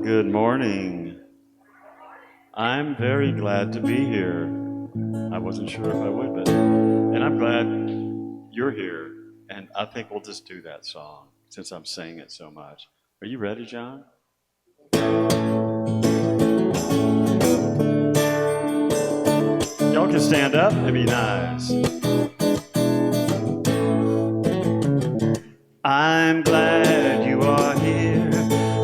Good morning. I'm very glad to be here. I wasn't sure if I would, but and I'm glad you're here. And I think we'll just do that song since I'm saying it so much. Are you ready, John? Y'all can stand up. It'd be nice. I'm glad you are here.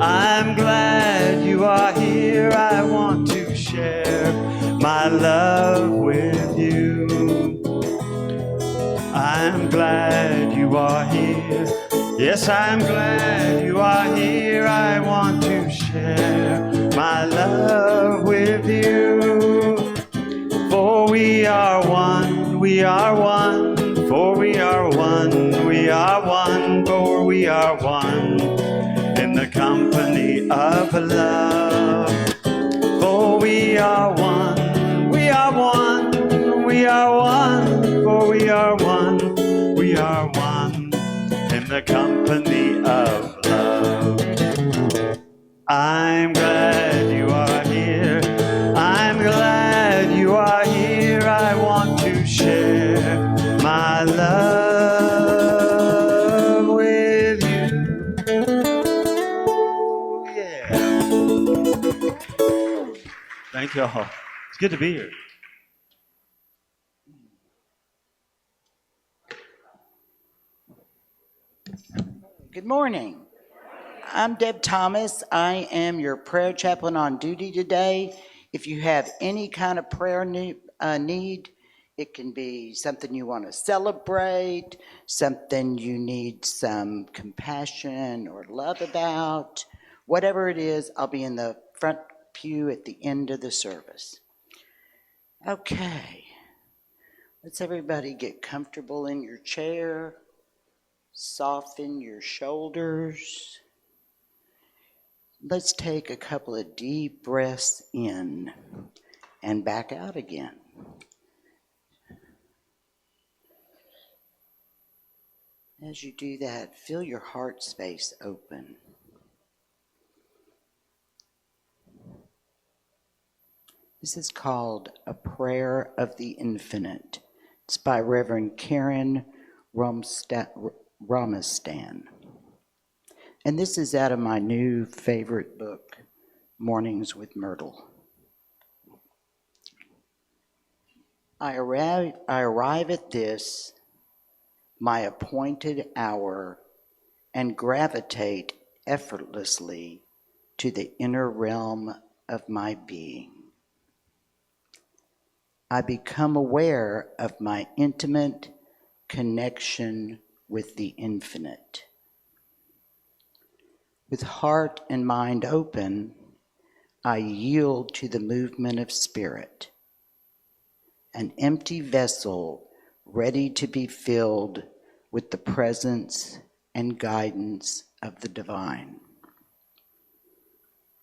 I'm glad you are here. I want to share my love with you. I'm glad you are here. Yes, I'm glad you are here. I want to share my love with you. For we are one, we are one. For we are one, we are one. For we are one in the company of love. For we are one, we are one, we are one. For we are one, we are one in the company of love. I'm glad you are here. I'm glad you are here. I want to share my love with you. Yeah. Thank you all. It's good to be here. Good morning. I'm Deb Thomas. I am your prayer chaplain on duty today. If you have any kind of prayer need, it can be something you want to celebrate, something you need some compassion or love about, whatever it is, I'll be in the front pew at the end of the service. Okay, let's everybody get comfortable in your chair, soften your shoulders. Let's take a couple of deep breaths in and back out again. As you do that, feel your heart space open. This is called A Prayer of the Infinite. It's by Reverend Karen Ramastan. And this is out of my new favorite book, Mornings with Myrtle. I arrive at this, my appointed hour, and gravitate effortlessly to the inner realm of my being. I become aware of my intimate connection with the infinite. With heart and mind open, I yield to the movement of spirit, an empty vessel ready to be filled with the presence and guidance of the divine.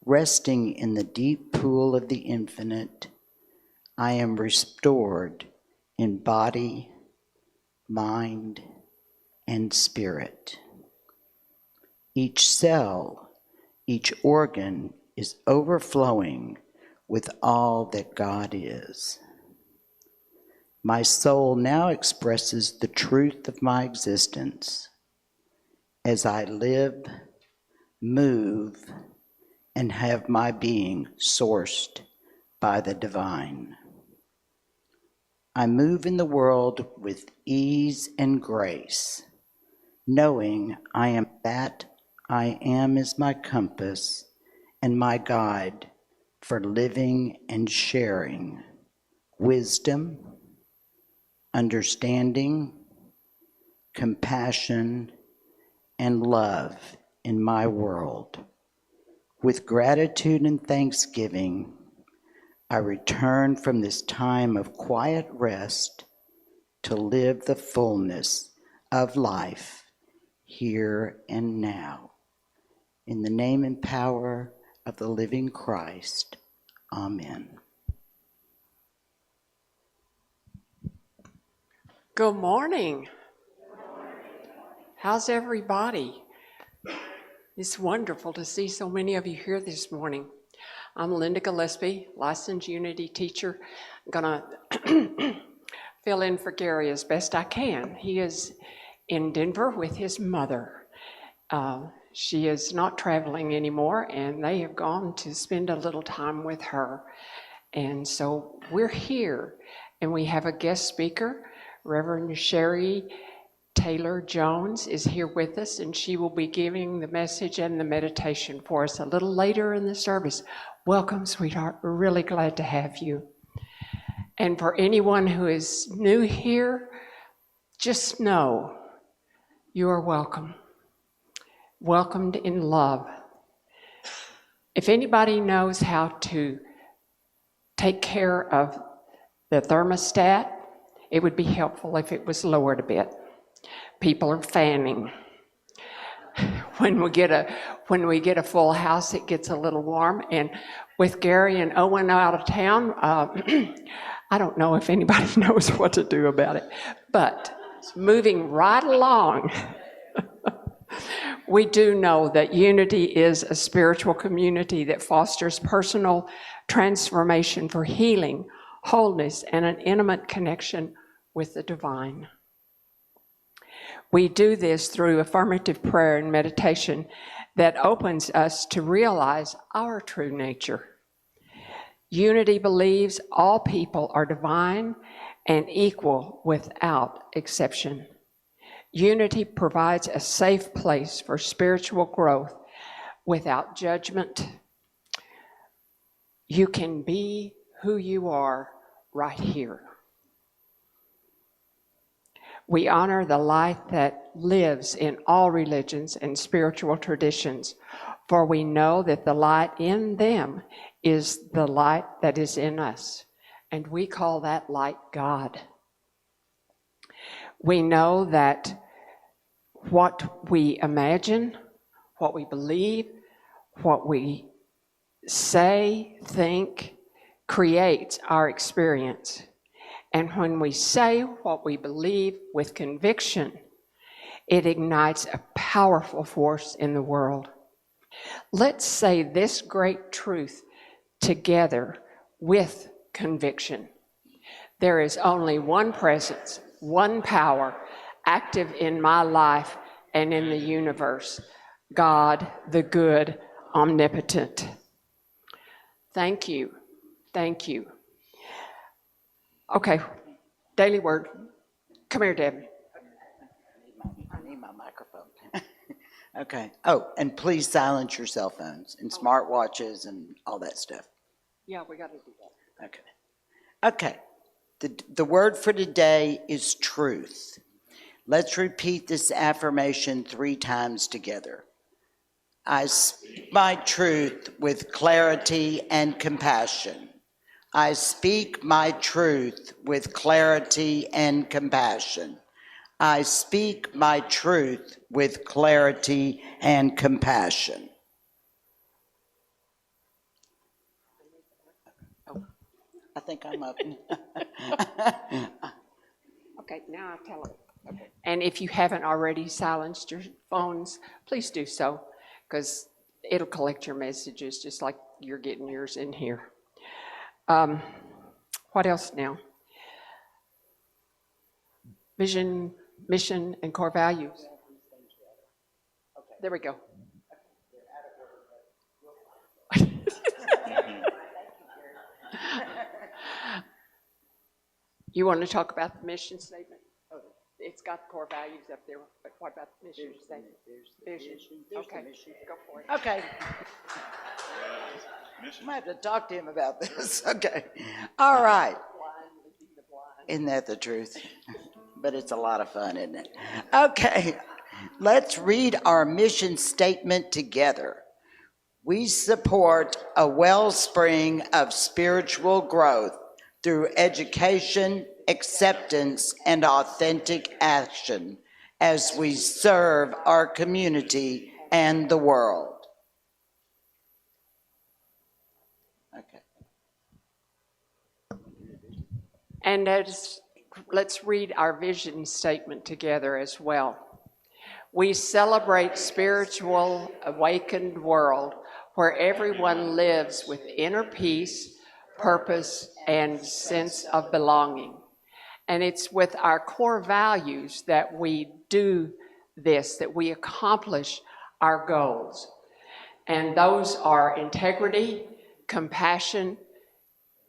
Resting in the deep pool of the infinite, I am restored in body, mind, and spirit. Each cell, each organ is overflowing with all that God is. My soul now expresses the truth of my existence as I live, move, and have my being sourced by the divine. I move in the world with ease and grace, knowing I am that I am is my compass and my guide for living and sharing wisdom, understanding, compassion, and love in my world. With gratitude and thanksgiving, I return from this time of quiet rest to live the fullness of life here and now. In the name and power of the living Christ, amen. Good morning. How's everybody? It's wonderful to see so many of you here this morning. I'm Linda Gillespie, licensed Unity teacher. I'm gonna fill in for Gary as best I can. He is in Denver with his mother. She is not traveling anymore, and they have gone to spend a little time with her. And so we're here, and we have a guest speaker, Reverend Sheree Taylor Jones is here with us, and she will be giving the message and the meditation for us a little later in the service. Welcome, sweetheart. We're really glad to have you. And for anyone who is new here, just know you are welcome. Welcomed in love. If anybody knows how to take care of the thermostat, it would be helpful if it was lowered a bit. People are fanning. When we get a full house, it gets a little warm. And with Gary and Owen out of town, I don't know if anybody knows what to do about it. But moving right along, we do know that Unity is a spiritual community that fosters personal transformation for healing, wholeness, and an intimate connection with the divine. We do this through affirmative prayer and meditation that opens us to realize our true nature. Unity believes all people are divine and equal without exception. Unity provides a safe place for spiritual growth without judgment. You can be who you are right here. We honor the light that lives in all religions and spiritual traditions, for we know that the light in them is the light that is in us, and we call that light God. We know that what we imagine, what we believe, what we say, think, creates our experience. And when we say what we believe with conviction, it ignites a powerful force in the world. Let's say this great truth together with conviction. There is only one presence, one power active in my life and in the universe, God, the good, omnipotent. Thank you. Thank you. Okay, daily word. Come here, Deb. I need my microphone. Okay. Oh, and please silence your cell phones and smartwatches and all that stuff. Yeah, we got to do that. Okay. The word for today is truth. Let's repeat this affirmation 3 times together. I speak my truth with clarity and compassion. I speak my truth with clarity and compassion. I speak my truth with clarity and compassion. Oh, I think I'm up. Okay, now I tell them. Okay. And if you haven't already silenced your phones, please do so, because it'll collect your messages just like you're getting yours in here. What else now? Vision, mission, and core values. There we go. You want to talk about the mission statement? It's got core values up there, but what about the mission statement? Vision. Okay, go for it. Okay. I might have to talk to him about this. Okay. All right. Isn't that the truth? But it's a lot of fun, isn't it? Okay. Let's read our mission statement together. We support a wellspring of spiritual growth through education, acceptance, and authentic action as we serve our community and the world. Okay. And let's read our vision statement together as well. We celebrate spiritual awakened world where everyone lives with inner peace, purpose, and sense of belonging. And it's with our core values that we do this, that we accomplish our goals. And those are integrity, compassion,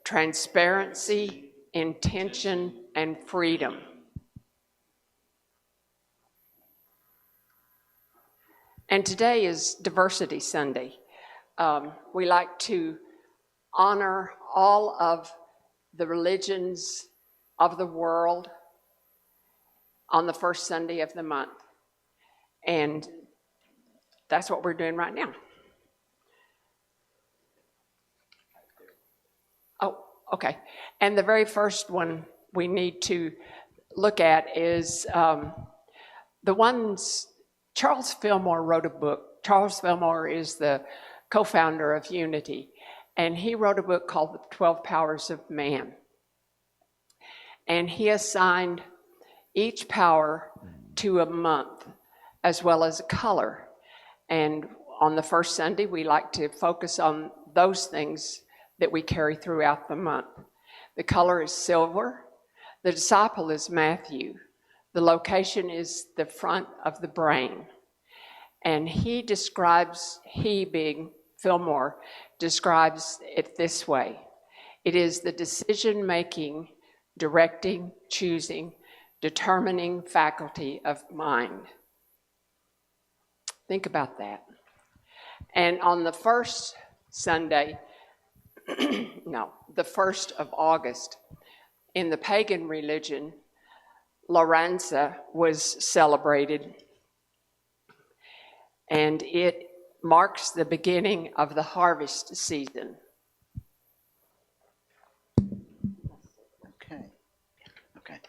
transparency, intention, and freedom. And today is Diversity Sunday. We like to honor all of the religions of the world on the first Sunday of the month. And that's what we're doing right now. Oh, okay. And the very first one we need to look at is the ones, Charles Fillmore wrote a book. Charles Fillmore is the co-founder of Unity, and he wrote a book called The 12 Powers of Man. And he assigned each power to a month as well as a color. And on the first Sunday, we like to focus on those things that we carry throughout the month. The color is silver. The disciple is Matthew. The location is the front of the brain. And he describes, he being Fillmore, describes it this way. It is the decision-making, directing, choosing, determining faculty of mind. Think about that. And on the first Sunday, the 1st of August, in the pagan religion, Loranza was celebrated, and it marks the beginning of the harvest season. Okay.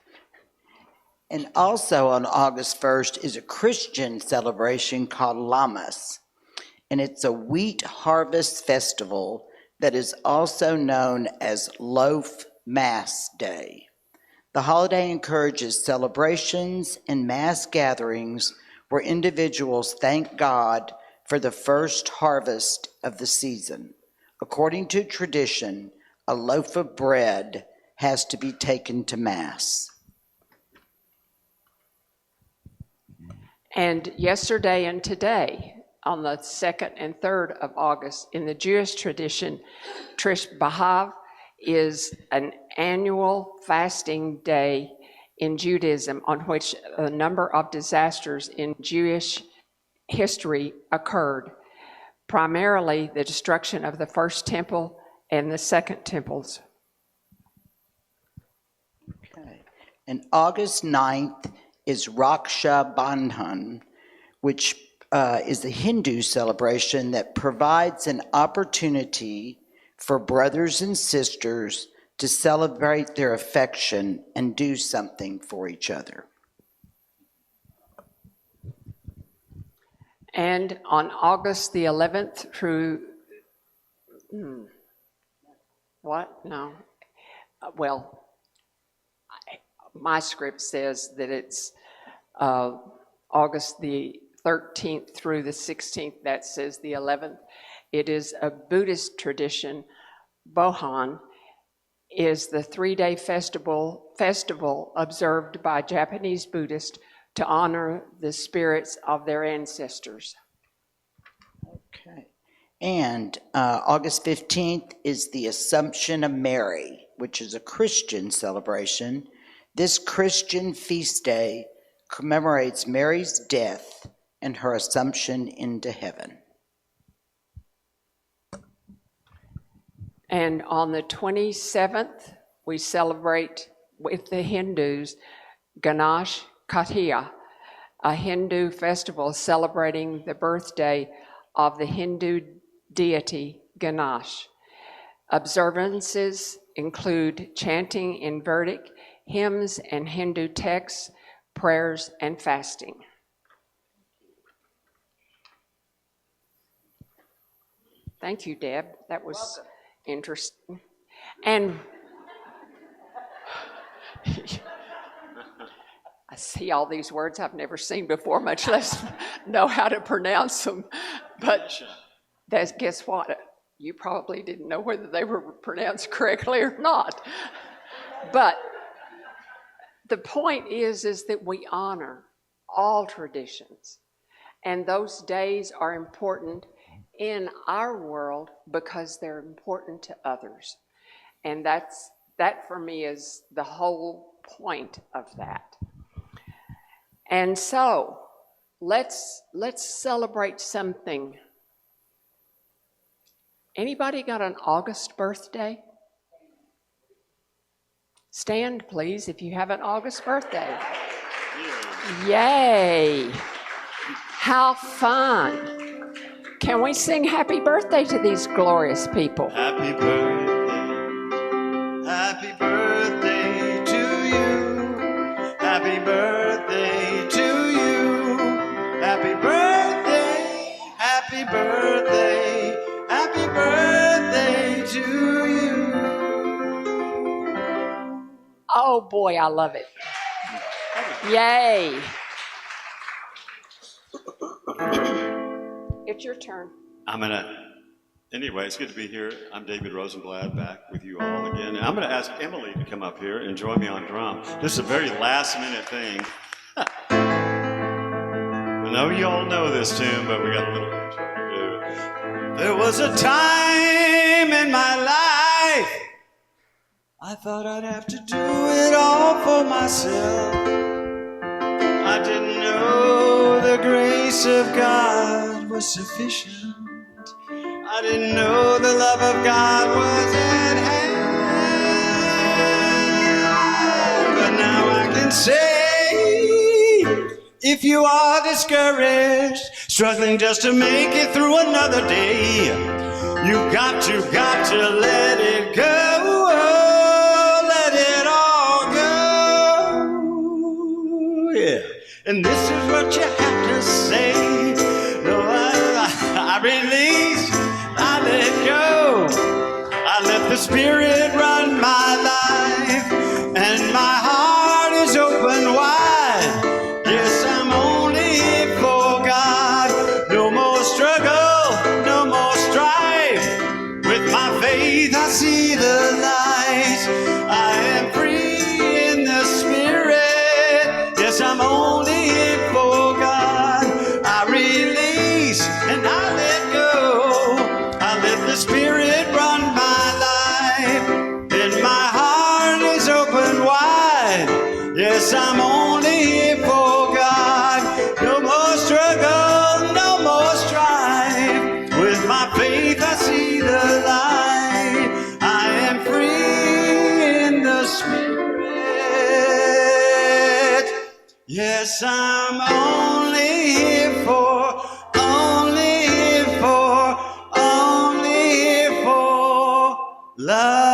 And also on August 1st is a Christian celebration called Lammas, and it's a wheat harvest festival that is also known as Loaf Mass Day. The holiday encourages celebrations and mass gatherings where individuals thank God for the first harvest of the season. According to tradition, a loaf of bread has to be taken to Mass. And yesterday and today, on the 2nd and 3rd of August, in the Jewish tradition, Trish B'Av is an annual fasting day in Judaism on which a number of disasters in Jewish history occurred, primarily the destruction of the first temple and the second temples. Okay. And August 9th is Raksha Bandhan, which is a Hindu celebration that provides an opportunity for brothers and sisters to celebrate their affection and do something for each other. And on August the 11th through, my script says that it's August the 13th through the 16th. That says the 11th. It is a Buddhist tradition. Bohan is the 3-day festival observed by Japanese Buddhists to honor the spirits of their ancestors. Okay. And August 15th is the Assumption of Mary, which is a Christian celebration. This Christian feast day commemorates Mary's death and her assumption into heaven. And on the 27th, we celebrate with the Hindus Ganesh Chaturthi, a Hindu festival celebrating the birthday of the Hindu deity Ganesh. Observances include chanting in Vedic hymns and Hindu texts, prayers, and fasting. Thank you, Deb. That was interesting. And I see all these words I've never seen before, much less know how to pronounce them. But guess what? You probably didn't know whether they were pronounced correctly or not. But the point is that we honor all traditions. And those days are important in our world because they're important to others. And that for me is the whole point of that. And so let's celebrate something. Anybody got an August birthday? Stand, please, if you have an August birthday. Yay! How fun! Can we sing happy birthday to these glorious people? Happy birthday to you. Happy birthday to you. Happy birthday, happy birthday, happy birthday to you. Oh boy, I love it. Yay! It's your turn. Anyway, it's good to be here. I'm David Rosenblad, back with you all again. And I'm going to ask Emily to come up here and join me on drum. This is a very last-minute thing. I know you all know this tune, but we got a little bit to do. There was a time in my life I thought I'd have to do it all for myself. I didn't know the grace of God was sufficient. I didn't know the love of God was at hand. But now I can say, if you are discouraged, struggling just to make it through another day, you've got to let it go. Let it all go. Yeah. And this is what you have to say. No, I release, I let go. I let the Spirit run my life, and my heart is open wide. Yes, I'm only here for God. No more struggle, no more strife. With my faith, I see the light. I am free in the Spirit. Yes, I'm only here for God. I release and I let go. I let the Spirit run my life. And my heart is open wide. Yes, I'm only here for God. No more struggle, no more strife. With my faith, I see the light. I am free in the Spirit. Yes, I'm only here for love.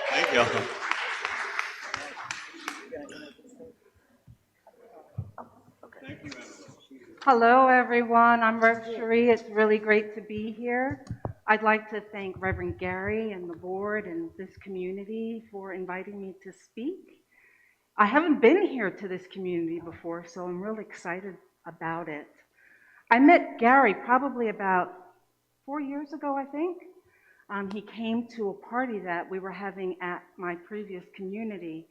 Thank you. Hello, everyone. I'm Rev Sheree. It's really great to be here. I'd like to thank Reverend Gary and the board and this community for inviting me to speak. I haven't been here to this community before, so I'm really excited about it. I met Gary probably about 4 years ago, I think. He came to a party that we were having at my previous community,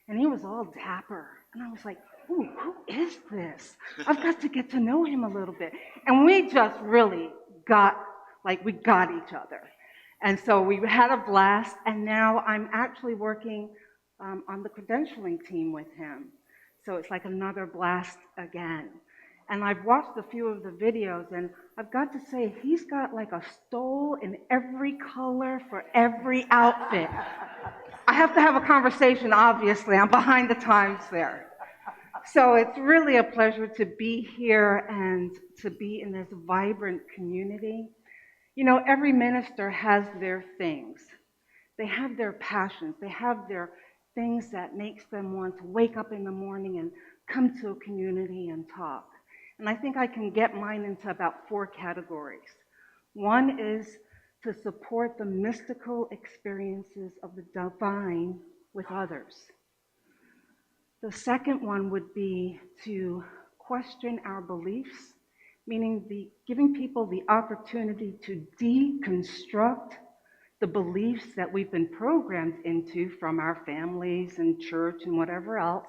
and he was all dapper. And I was like, ooh, who is this? I've got to get to know him a little bit. And we just really got each other. And so we had a blast, and now I'm actually working on the credentialing team with him. So it's like another blast again. And I've watched a few of the videos, and I've got to say, he's got like a stole in every color for every outfit. I have to have a conversation, obviously. I'm behind the times there. So it's really a pleasure to be here and to be in this vibrant community. You know, every minister has their things. They have their passions. They have their things that makes them want to wake up in the morning and come to a community and talk. And I think I can get mine into about 4 categories. One is to support the mystical experiences of the divine with others. The second one would be to question our beliefs, meaning giving people the opportunity to deconstruct the beliefs that we've been programmed into from our families and church and whatever else,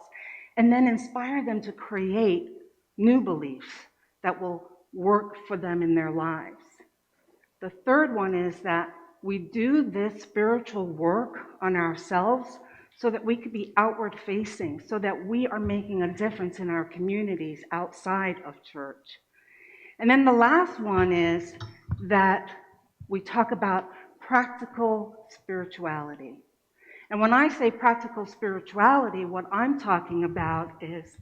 and then inspire them to create new beliefs that will work for them in their lives. The third one is that we do this spiritual work on ourselves so that we could be outward facing, so that we are making a difference in our communities outside of church. And then the last one is that we talk about practical spirituality. And when I say practical spirituality, what I'm talking about is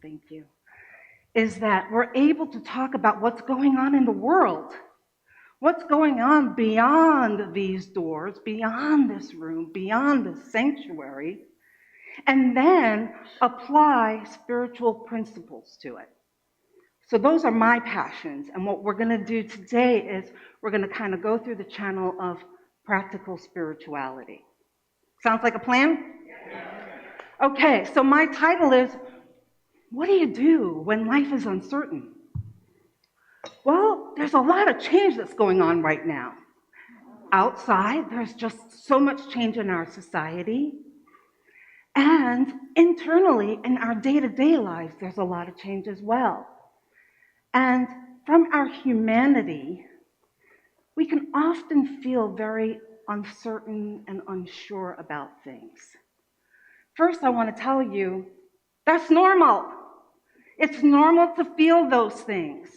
that we're able to talk about what's going on in the world. What's going on beyond these doors, beyond this room, beyond this sanctuary, and then apply spiritual principles to it. So those are my passions, and what we're going to do today is we're going to kind of go through the channel of practical spirituality. Sounds like a plan? Okay, so my title is, what do you do when life is uncertain? Well, there's a lot of change that's going on right now. Outside, there's just so much change in our society. And internally, in our day-to-day lives, there's a lot of change as well. And from our humanity, we can often feel very uncertain and unsure about things. First, I want to tell you, that's normal. It's normal to feel those things.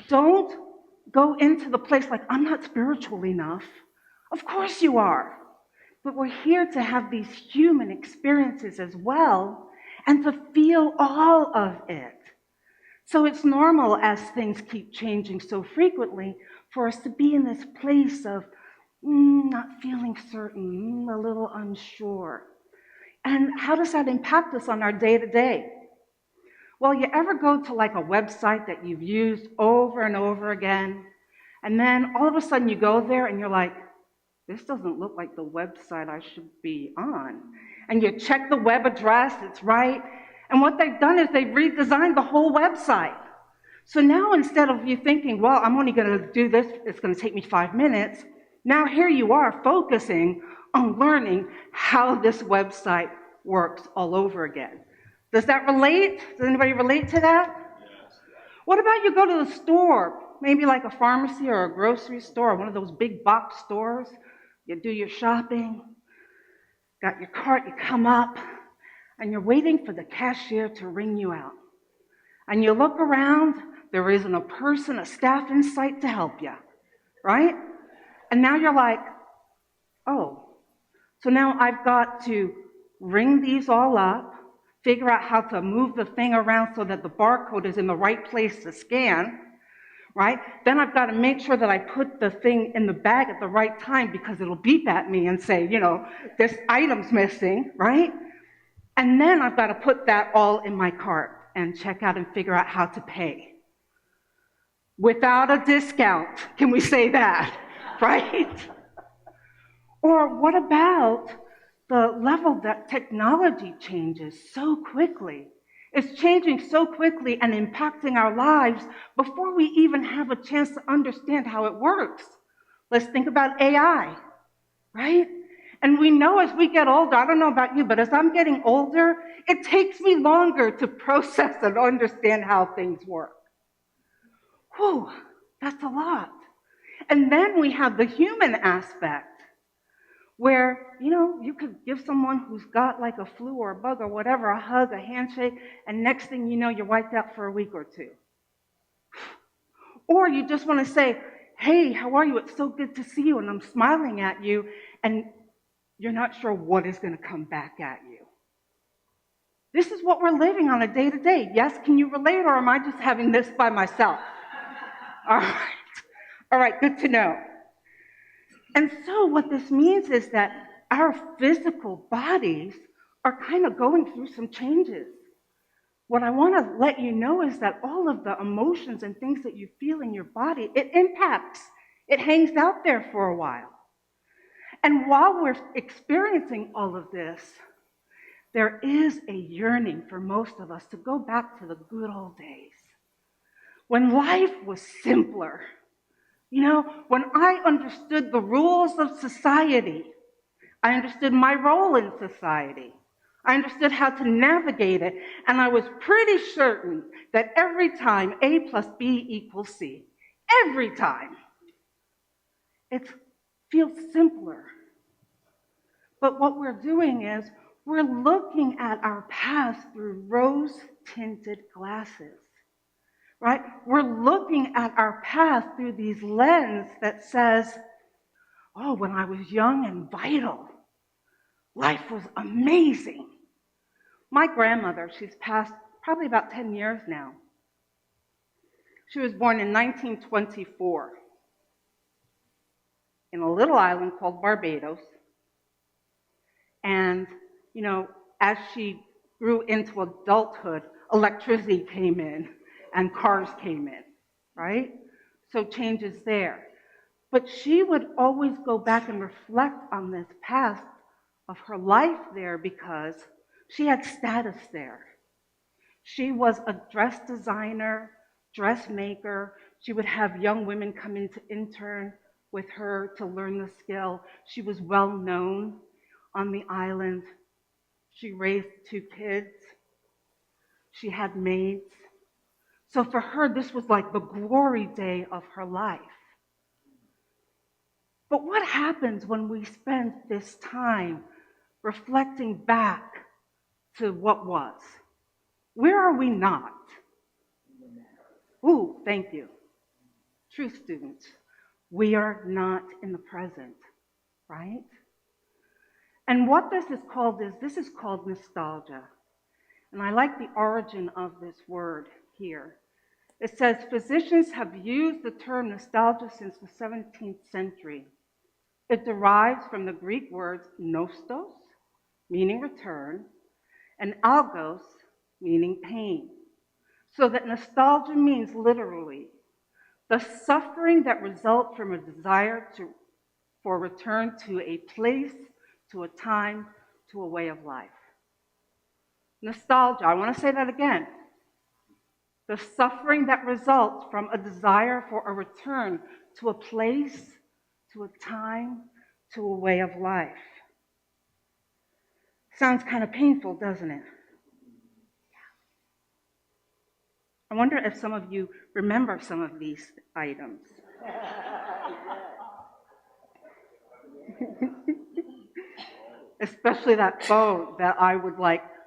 Don't go into the place like, I'm not spiritual enough. Of course you are. But we're here to have these human experiences as well and to feel all of it. So it's normal as things keep changing so frequently for us to be in this place of not feeling certain, a little unsure. And how does that impact us on our day-to-day? Well, you ever go to like a website that you've used over and over again, and then all of a sudden you go there and you're like, this doesn't look like the website I should be on. And you check the web address, it's right. And what they've done is they've redesigned the whole website. So now instead of you thinking, well, I'm only going to do this, it's going to take me 5 minutes, now here you are focusing on learning how this website works all over again. Does that relate? Does anybody relate to that? Yes. What about you go to the store, maybe like a pharmacy or a grocery store, or one of those big box stores, you do your shopping, got your cart, you come up, and you're waiting for the cashier to ring you out. And you look around, there isn't a person, a staff in sight to help you, right? And now you're like, oh, so now I've got to ring these all up, figure out how to move the thing around so that the barcode is in the right place to scan, right? Then I've got to make sure that I put the thing in the bag at the right time because it'll beep at me and say, this item's missing, right? And then I've got to put that all in my cart and check out and figure out how to pay. Without a discount, can we say that, right? Or what about the level that technology changes so quickly? It's changing so quickly and impacting our lives before we even have a chance to understand how it works. Let's think about AI, right? And we know as we get older, I don't know about you, but as I'm getting older, it takes me longer to process and understand how things work. Whew, that's a lot. And then we have the human aspect, where, you could give someone who's got like a flu or a bug or whatever a hug, a handshake, and next thing you know, you're wiped out for a week or two. Or you just want to say, hey, how are you? It's so good to see you, and I'm smiling at you, and you're not sure what is going to come back at you. This is what we're living on a day-to-day. Yes, can you relate, or am I just having this by myself? All right, good to know. And so what this means is that our physical bodies are kind of going through some changes. What I want to let you know is that all of the emotions and things that you feel in your body, it impacts It hangs out there for a while. And while we're experiencing all of this, there is a yearning for most of us to go back to the good old days when life was simpler. You know, when I understood the rules of society, I understood my role in society. I understood how to navigate it, and I was pretty certain that every time A plus B equals C, every time, it feels simpler. But what we're doing is we're looking at our past through rose-tinted glasses, right? We're looking at our past through these lenses that says, oh, when I was young and vital, life was amazing. My grandmother, she's passed probably about 10 years now. She was born in 1924 in a little island called Barbados. And, you know, as she grew into adulthood, electricity came in and cars came in, right? So changes there. But she would always go back and reflect on this past of her life there because she had status there. She was a dress designer, dressmaker. She would have young women come in to intern with her to learn the skill. She was well known on the island. She raised 2 kids. She had maids. So for her, this was like the glory day of her life. But what happens when we spend this time reflecting back to what was? Where are we not? Ooh, thank you. Truth students, we are not in the present, right? And what this is called nostalgia. And I like the origin of this word here. It says physicians have used the term nostalgia since the 17th century. It derives from the Greek words nostos, meaning return, and algos, meaning pain. So that nostalgia means literally the suffering that results from a desire for return to a place, to a time, to a way of life. Nostalgia, I want to say that again. The suffering that results from a desire for a return to a place, to a time, to a way of life. Sounds kind of painful, doesn't it? I wonder if some of you remember some of these items. Especially that phone that I would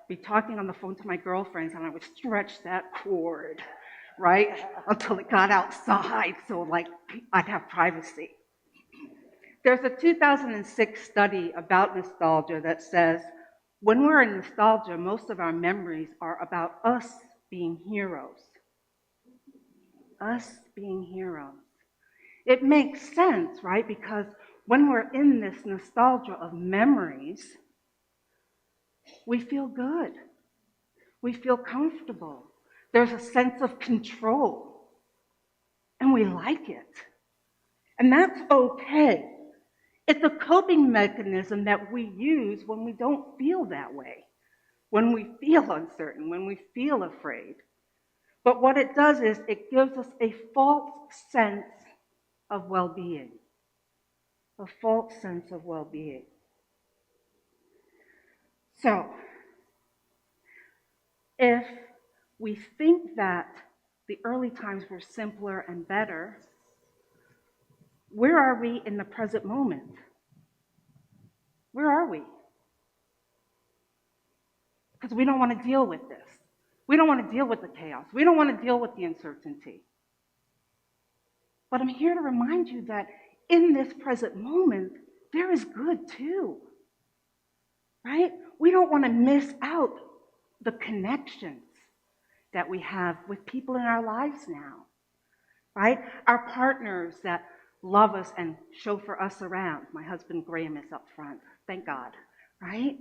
be talking on the phone to my girlfriends and I would stretch that cord, right? Until it got outside so I'd have privacy. There's a 2006 study about nostalgia that says when we're in nostalgia, most of our memories are about us being heroes. Us being heroes. It makes sense, right? Because when we're in this nostalgia of memories, we feel good. We feel comfortable. There's a sense of control. And we like it. And that's okay. It's a coping mechanism that we use when we don't feel that way, when we feel uncertain, when we feel afraid. But what it does is it gives us a false sense of well-being. A false sense of well-being. So, if we think that the early times were simpler and better, where are we in the present moment? Where are we? Because we don't want to deal with this. We don't want to deal with the chaos. We don't want to deal with the uncertainty. But I'm here to remind you that in this present moment, there is good too. Right? We don't want to miss out the connections that we have with people in our lives now. Right? Our partners that love us and chauffeur us around. My husband Graham is up front. Thank God. Right?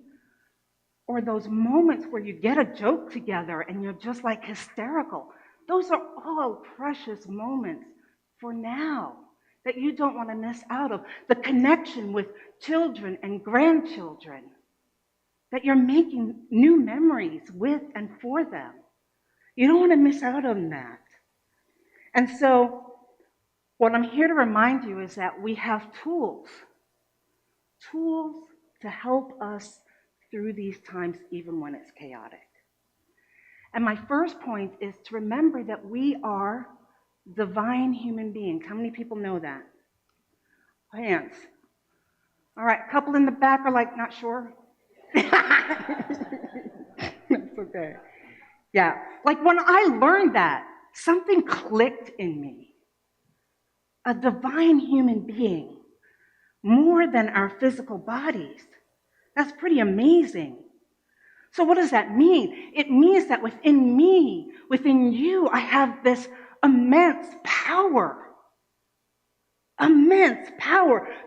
Or those moments where you get a joke together and you're just hysterical. Those are all precious moments for now. that you don't want to miss out of, the connection with children and grandchildren, that you're making new memories with and for them. You don't want to miss out on that. And so what I'm here to remind you is that we have tools to help us through these times, even when it's chaotic. And my first point is to remember that we are divine human beings. How many people know that? Hands. All right, a couple in the back are like, not sure. That's okay. Yeah, like when I learned that, something clicked in me. A divine human being, more than our physical bodies. That's pretty amazing. So what does that mean? It means that within me, within you, I have this immense power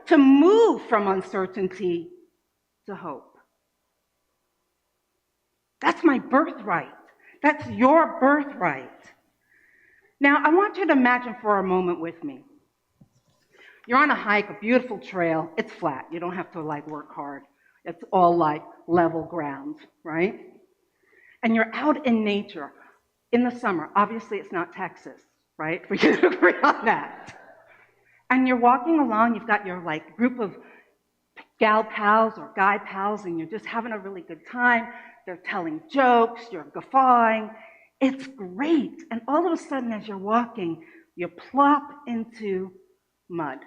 to move from uncertainty to hope. That's my birthright. That's your birthright. Now, I want you to imagine for a moment with me. You're on a hike, a beautiful trail. It's flat. You don't have to work hard. It's all level ground, right? And you're out in nature in the summer. Obviously, it's not Texas, right? We can agree on that. And you're walking along. You've got your group of gal pals or guy pals, and you're just having a really good time. They're telling jokes. You're guffawing. It's great. And all of a sudden, as you're walking, you plop into mud.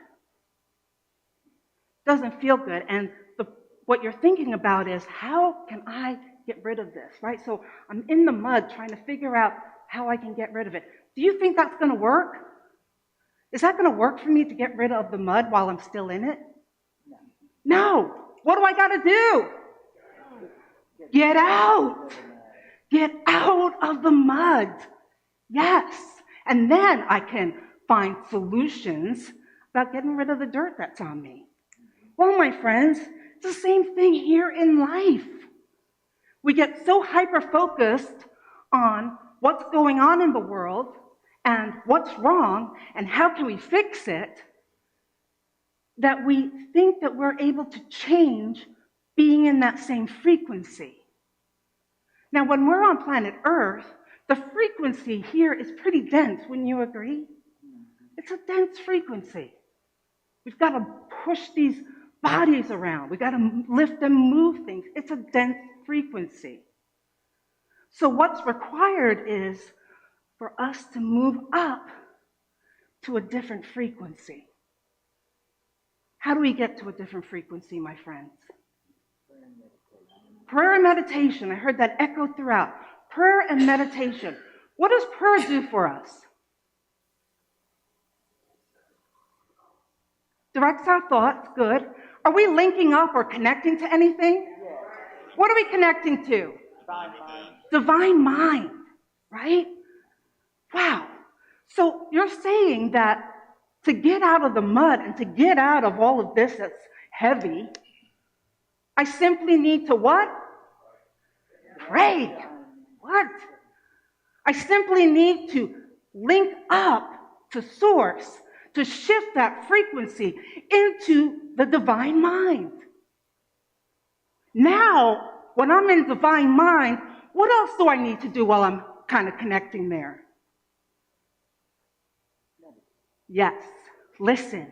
Doesn't feel good. And what you're thinking about is, how can I get rid of this, right? So I'm in the mud trying to figure out how I can get rid of it. Do you think that's going to work? Is that going to work for me to get rid of the mud while I'm still in it? No. What do I got to do? Get out. Get out of the mud. Yes. And then I can find solutions about getting rid of the dirt that's on me. Well, my friends, it's the same thing here in life. We get so hyper-focused on what's going on in the world and what's wrong and how can we fix it, that we think that we're able to change being in that same frequency. Now, when we're on planet Earth, the frequency here is pretty dense, wouldn't you agree? It's a dense frequency. We've got to push these bodies around. We've got to lift and move things. It's a dense frequency. So what's required is for us to move up to a different frequency. How do we get to a different frequency, my friends? Prayer and meditation. I heard that echo throughout. Prayer and meditation. What does prayer do for us? Directs our thoughts, good. Are we linking up or connecting to anything? What are we connecting to? Divine mind. Divine mind, right? Wow. So you're saying that to get out of the mud and to get out of all of this that's heavy, I simply need to what? Pray. What? I simply need to link up to Source, to shift that frequency into the divine mind. Now, when I'm in divine mind, what else do I need to do while I'm kind of connecting there? Yes, listen.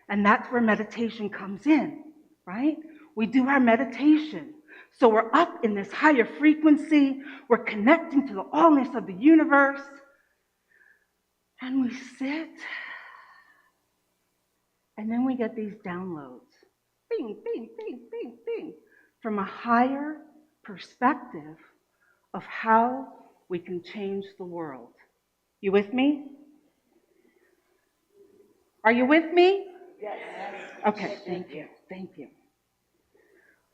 And that's where meditation comes in, right? We do our meditation. So we're up in this higher frequency. We're connecting to the allness of the universe. And we sit. And then we get these downloads. Bing, bing, bing, bing, bing. From a higher perspective of how we can change the world. You with me? Are you with me? Yes. Okay, thank you. Thank you.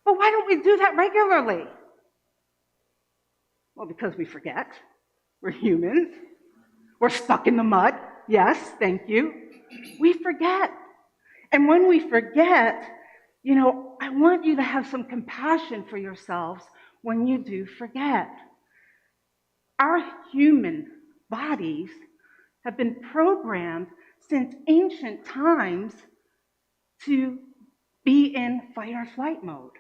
But why don't we do that regularly? Well, because we forget. We're humans. We're stuck in the mud. Yes, thank you. We forget. And when we forget, I want you to have some compassion for yourselves when you do forget. Our human bodies have been programmed since ancient times to be in fight or flight mode.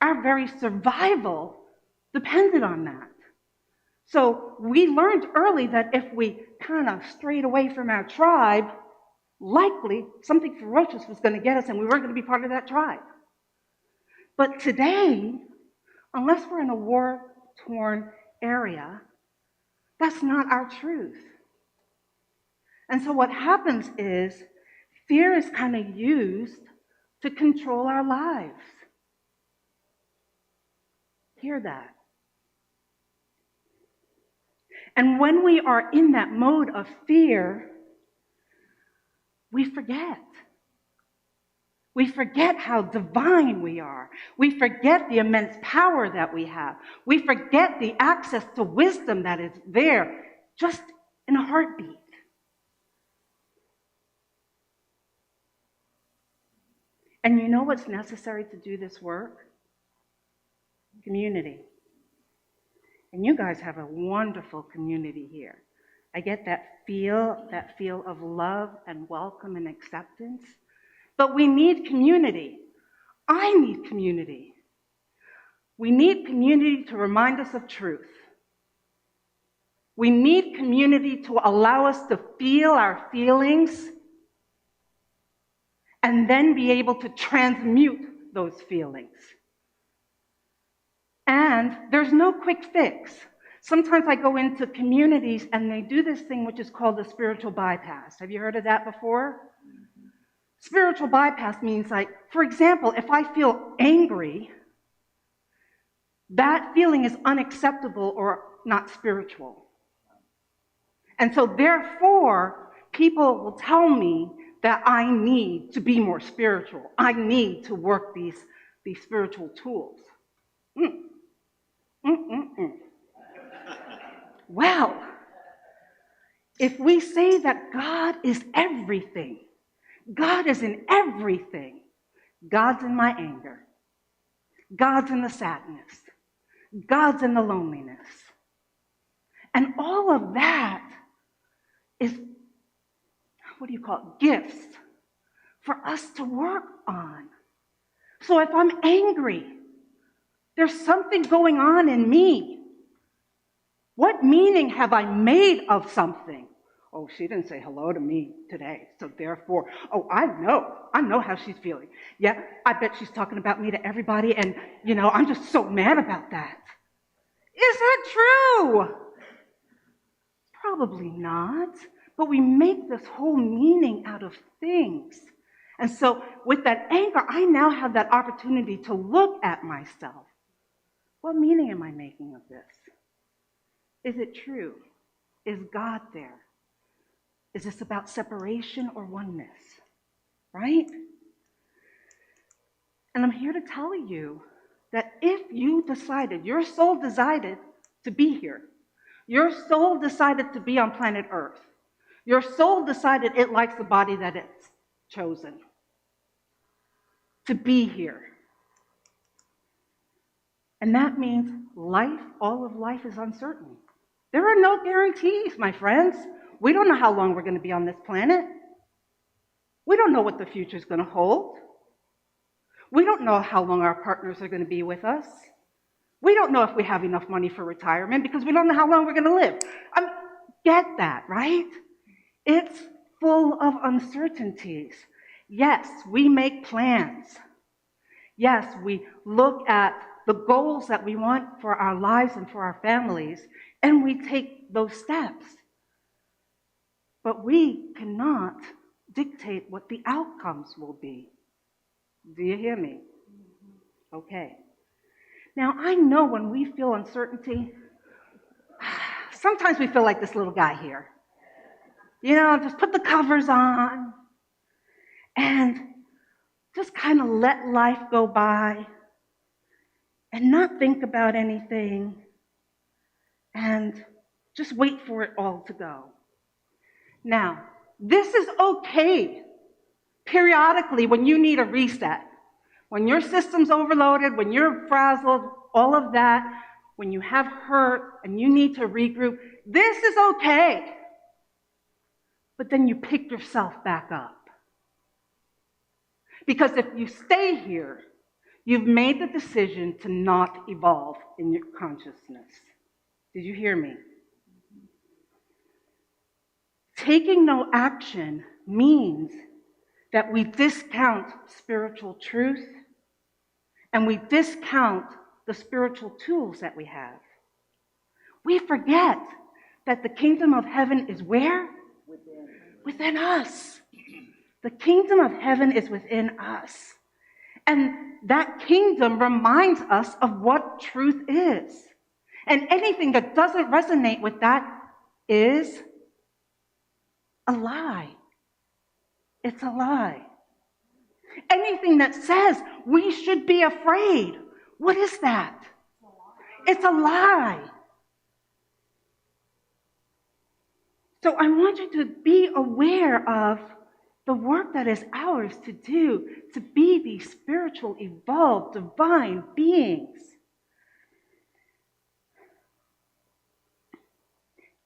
Our very survival depended on that. So we learned early that if we kind of strayed away from our tribe, likely something ferocious was going to get us and we weren't going to be part of that tribe. But today, unless we're in a war-torn area, that's not our truth. And so what happens is fear is kind of used to control our lives. Hear that. And when we are in that mode of fear, we forget. We forget how divine we are. We forget the immense power that we have. We forget the access to wisdom that is there just in a heartbeat. And you know what's necessary to do this work? Community. And you guys have a wonderful community here. I get that feel of love and welcome and acceptance. But we need community. I need community. We need community to remind us of truth. We need community to allow us to feel our feelings and then be able to transmute those feelings. And there's no quick fix. Sometimes I go into communities and they do this thing which is called a spiritual bypass. Have you heard of that before? Spiritual bypass means, like, for example, if I feel angry, that feeling is unacceptable or not spiritual. And so therefore, people will tell me that I need to be more spiritual. I need to work these spiritual tools. Well, if we say that God is everything, God is in everything. God's in my anger. God's in the sadness. God's in the loneliness. And all of that is, gifts for us to work on. So if I'm angry, there's something going on in me. What meaning have I made of something? Oh, she didn't say hello to me today, so therefore, I know how she's feeling. Yeah, I bet she's talking about me to everybody, and, I'm just so mad about that. Is that true? Probably not, but we make this whole meaning out of things. And so with that anger, I now have that opportunity to look at myself. What meaning am I making of this? Is it true? Is God there? Is this about separation or oneness? Right? And I'm here to tell you that if you decided, your soul decided to be here, your soul decided to be on planet Earth, your soul decided it likes the body that it's chosen to be here. And that means all of life is uncertain. There are no guarantees, my friends. We don't know how long we're going to be on this planet. We don't know what the future is going to hold. We don't know how long our partners are going to be with us. We don't know if we have enough money for retirement because we don't know how long we're going to live. Get that, right? It's full of uncertainties. Yes, we make plans. Yes, we look at the goals that we want for our lives and for our families, and we take those steps. But we cannot dictate what the outcomes will be. Do you hear me? Okay. Now, I know when we feel uncertainty, sometimes we feel like this little guy here. Just put the covers on and just kind of let life go by and not think about anything and just wait for it all to go. Now, this is okay periodically when you need a reset. When your system's overloaded, when you're frazzled, all of that, when you have hurt and you need to regroup, this is okay. but then you pick yourself back up. Because if you stay here, you've made the decision to not evolve in your consciousness. Did you hear me? Taking no action means that we discount spiritual truth and we discount the spiritual tools that we have. We forget that the kingdom of heaven is where? Within us. The kingdom of heaven is within us. And that kingdom reminds us of what truth is. And anything that doesn't resonate with that is a lie. It's a lie. Anything that says we should be afraid, what is that? It's a lie. So I want you to be aware of the work that is ours to do, to be these spiritual, evolved, divine beings.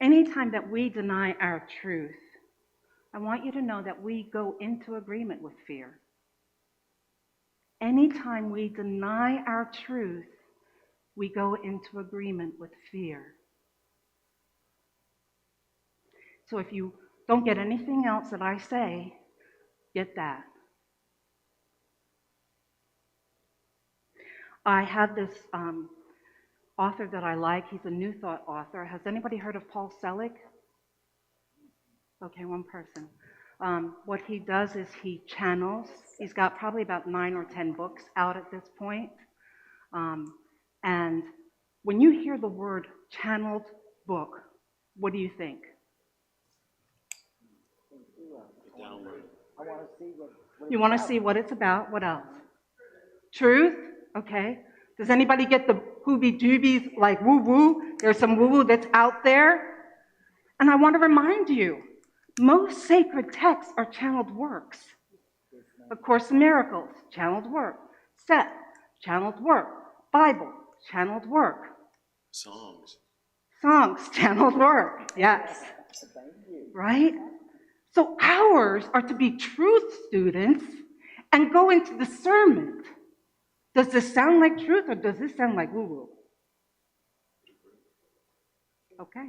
Anytime that we deny our truth, I want you to know that we go into agreement with fear. Anytime we deny our truth, we go into agreement with fear. So if you don't get anything else that I say, get that. I have this author that I like. He's a New Thought author. Has anybody heard of Paul Selig? Okay, one person. What he does is he channels. He's got probably about 9 or 10 books out at this point. And when you hear the word channeled book, what do you think? You want to see what it's about? What else? Truth? Okay. Does anybody get the hoobie-doobies, like woo-woo? There's some woo-woo that's out there. And I want to remind you, most sacred texts are channeled works. A Course in Miracles, channeled work. Seth, channeled work. Bible, channeled work. Songs, channeled work. Yes. Right? So ours are to be truth students and go into discernment. Does this sound like truth or does this sound like woo-woo? Okay.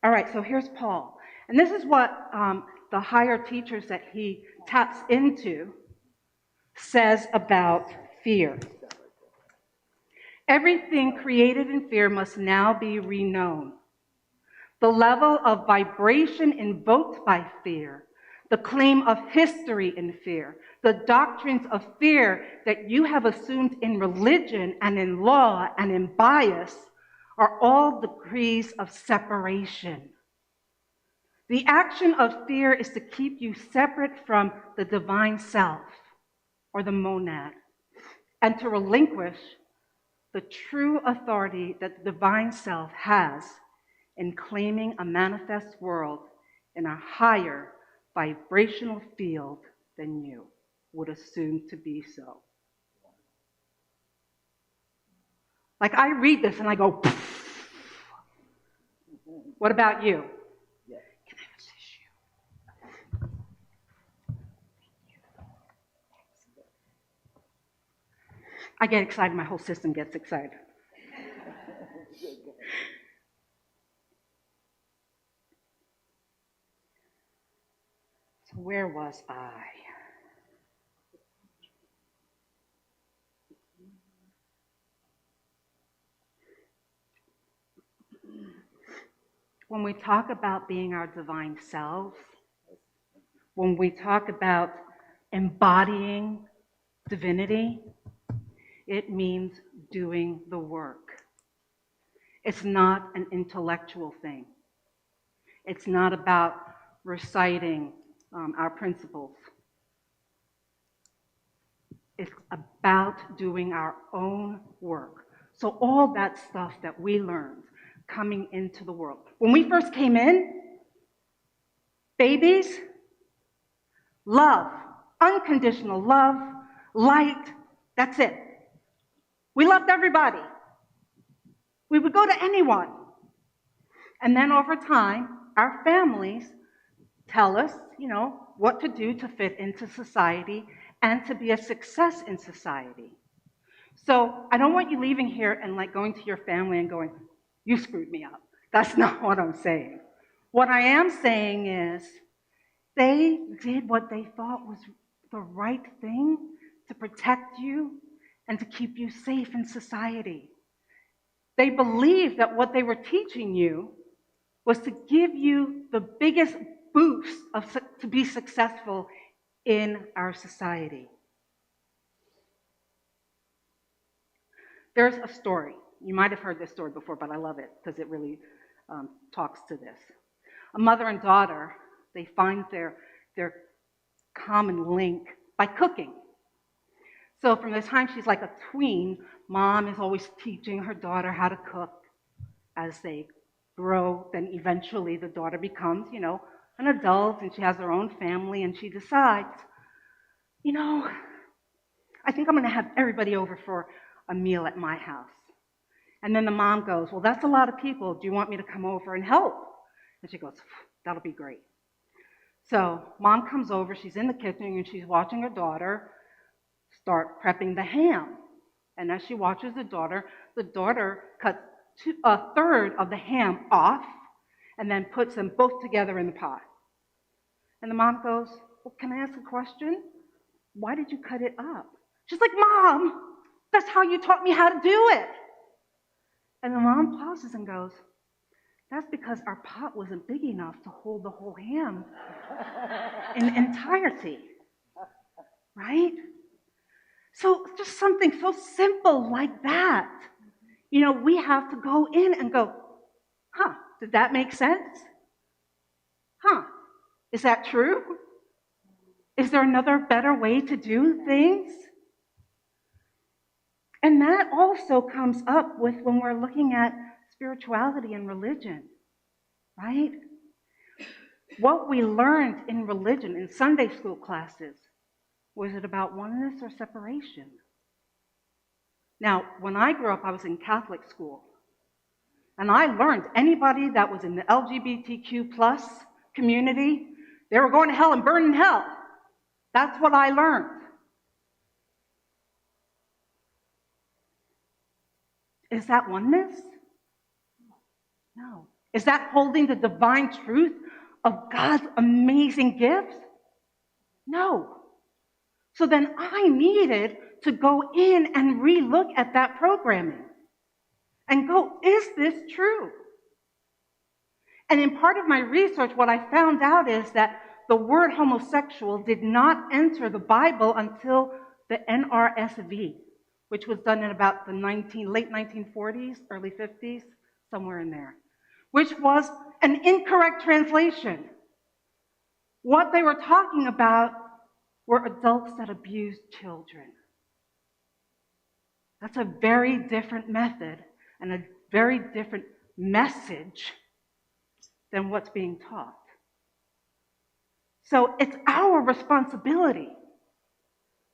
All right, so here's Paul. And this is what the higher teachers that he taps into says about fear. Everything created in fear must now be reknown. The level of vibration invoked by fear, the claim of history in fear, the doctrines of fear that you have assumed in religion and in law and in bias are all decrees of separation. The action of fear is to keep you separate from the divine self or the monad and to relinquish the true authority that the divine self has in claiming a manifest world in a higher vibrational field than you would assume to be so. Like I read this and I go, pfft. What about you? Can I have a tissue? I get excited, my whole system gets excited. So where was I? When we talk about being our divine selves, when we talk about embodying divinity, it means doing the work. It's not an intellectual thing. It's not about reciting our principles. It's about doing our own work. So all that stuff that we learned coming into the world. When we first came in, babies, love, unconditional love, light, that's it. We loved everybody. We would go to anyone. And then over time, our families tell us, what to do to fit into society and to be a success in society. So I don't want you leaving here and like going to your family and going, you screwed me up. That's not what I'm saying. What I am saying is they did what they thought was the right thing to protect you and to keep you safe in society. They believed that what they were teaching you was to give you the biggest boost to be successful in our society. There's a story. You might have heard this story before, but I love it because it really talks to this. A mother and daughter, they find their common link by cooking. So from the time she's like a tween, mom is always teaching her daughter how to cook. As they grow, then eventually the daughter becomes, an adult, and she has her own family, and she decides, I think I'm going to have everybody over for a meal at my house. And then the mom goes, well, that's a lot of people. Do you want me to come over and help? And she goes, that'll be great. So mom comes over, she's in the kitchen, and she's watching her daughter start prepping the ham. And as she watches the daughter cuts a third of the ham off and then puts them both together in the pot. And the mom goes, well, can I ask a question? Why did you cut it up? She's like, Mom, that's how you taught me how to do it. And the mom pauses and goes, that's because our pot wasn't big enough to hold the whole ham in entirety. Right? So just something so simple like that. We have to go in and go, did that make sense? Is that true? Is there another better way to do things? And that also comes up with when we're looking at spirituality and religion, right? What we learned in religion, in Sunday school classes, was it about oneness or separation? Now, when I grew up, I was in Catholic school. And I learned anybody that was in the LGBTQ plus community, they were going to hell and burn in hell. That's what I learned. Is that oneness? No. Is that holding the divine truth of God's amazing gifts? No. So then I needed to go in and relook at that programming and go, is this true? And in part of my research, what I found out is that the word homosexual did not enter the Bible until the NRSV, which was done in about the late 1940s, early 50s, somewhere in there, which was an incorrect translation. What they were talking about were adults that abused children. That's a very different method and a very different message than what's being taught. So it's our responsibility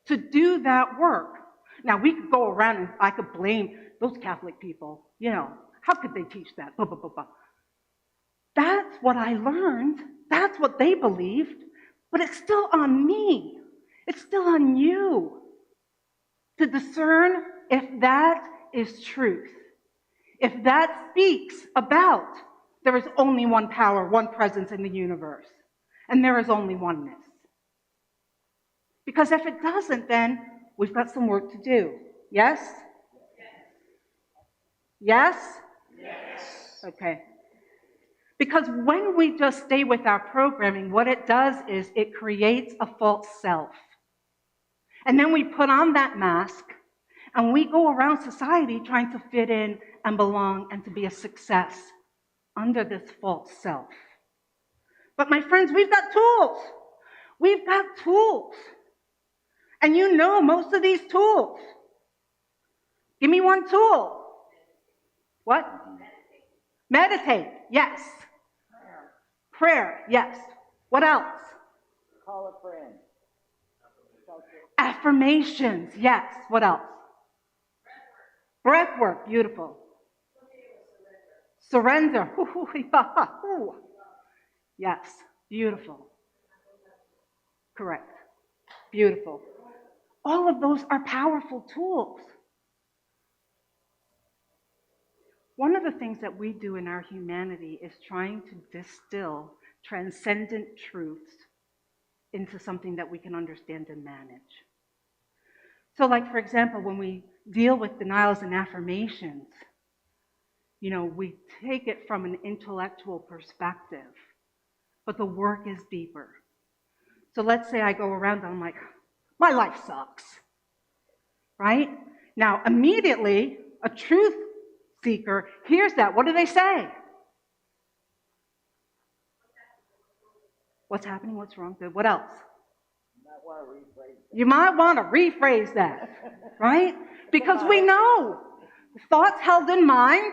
to do that work. Now, we could go around and I could blame those Catholic people. How could they teach that? Blah, blah, blah, blah. That's what I learned. That's what they believed. But it's still on me. It's still on you to discern if that is truth. If that speaks about there is only one power, one presence in the universe, and there is only oneness. Because if it doesn't, then we've got some work to do. Yes? Yes? Yes. Okay. Because when we just stay with our programming, what it does is it creates a false self. And then we put on that mask, and we go around society trying to fit in and belong and to be a success under this false self. But my friends, we've got tools. We've got tools. And you know most of these tools. Give me one tool. What? Meditate. Yes. Prayer. Yes. What else? Call a friend. Affirmations. Yes. What else? Breath work. Beautiful. Surrender. Yes. Beautiful. Correct. Beautiful. All of those are powerful tools. One of the things that we do in our humanity is trying to distill transcendent truths into something that we can understand and manage. So like, for example, when we deal with denials and affirmations, we take it from an intellectual perspective, but the work is deeper. So let's say I go around and I'm like, my life sucks, right? Now, immediately, a truth seeker hears that. What do they say? What's happening? What's wrong? Good. What else? You might want to rephrase that, right? Because we know thoughts held in mind,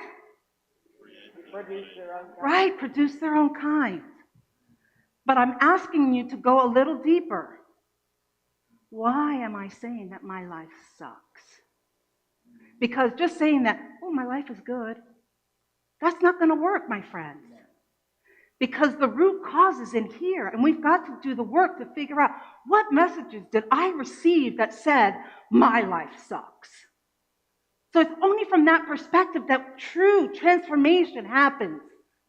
produce their own kind. But I'm asking you to go a little deeper. Why am I saying that my life sucks? Because just saying that, oh, my life is good, that's not going to work, my friends. Because the root cause is in here, and we've got to do the work to figure out what messages did I receive that said, my life sucks. So it's only from that perspective that true transformation happens.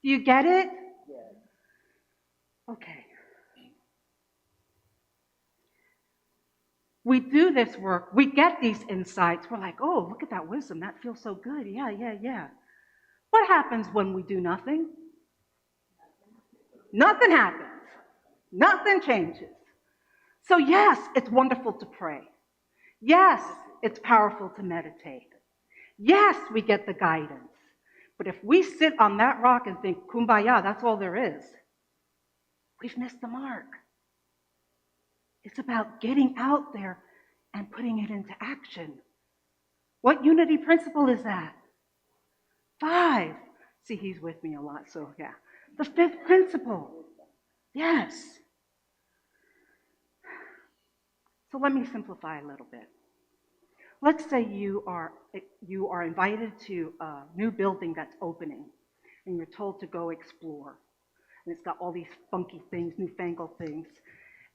Do you get it? Yes. Okay. We do this work, we get these insights, we're like, oh, look at that wisdom, that feels so good, yeah. What happens when we do nothing? Nothing happens. Nothing changes. So yes, it's wonderful to pray. Yes, it's powerful to meditate. Yes, we get the guidance. But if we sit on that rock and think, kumbaya, that's all there is, we've missed the mark. It's about getting out there and putting it into action. What unity principle is that? 5. See, he's with me a lot, so yeah. The 5th principle. Yes. So let me simplify a little bit. Let's say you are invited to a new building that's opening, and you're told to go explore. And it's got all these funky things, newfangled things.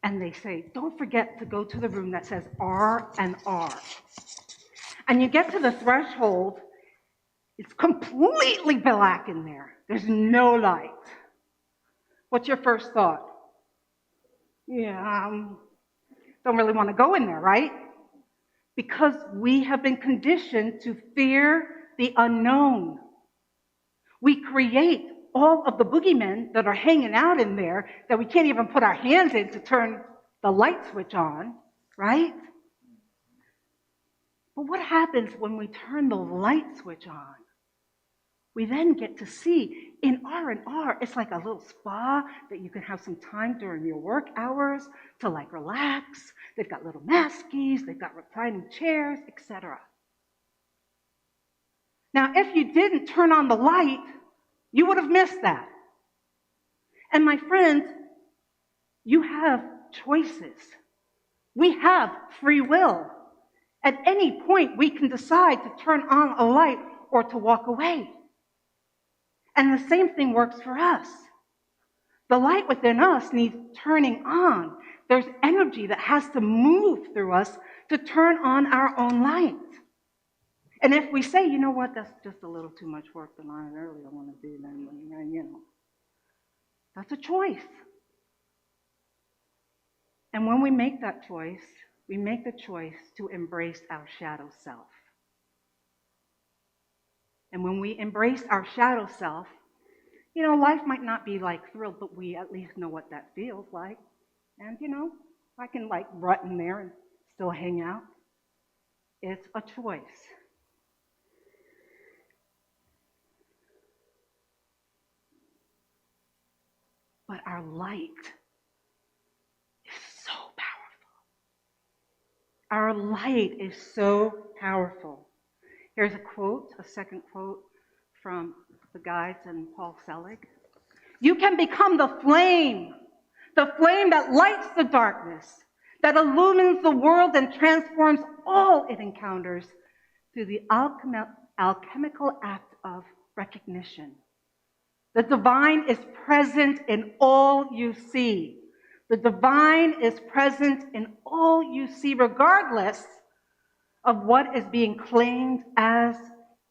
And they say, don't forget to go to the room that says R&R. And you get to the threshold, it's completely black in there. There's no light. What's your first thought? Yeah, don't really want to go in there, right? Because we have been conditioned to fear the unknown. We create all of the boogeymen that are hanging out in there that we can't even put our hands in to turn the light switch on, right? But what happens when we turn the light switch on? We then get to see in R&R, it's like a little spa that you can have some time during your work hours to like relax. They've got little maskies, they've got reclining chairs, etc. Now, if you didn't turn on the light, you would have missed that. And my friends, you have choices. We have free will. At any point, we can decide to turn on a light or to walk away. And the same thing works for us. The light within us needs turning on. There's energy that has to move through us to turn on our own light. And if we say, you know what, that's just a little too much work than I really want to do, then, that's a choice. And when we make that choice, we make the choice to embrace our shadow self. And when we embrace our shadow self, life might not be like thrilled, but we at least know what that feels like. And, I can like rut in there and still hang out. It's a choice. But our light is so powerful. Our light is so powerful. Here's a quote, a second quote from the guides and Paul Selig. You can become the flame that lights the darkness, that illumines the world and transforms all it encounters through the alchemical act of recognition. The divine is present in all you see. The divine is present in all you see, regardless of what is being claimed as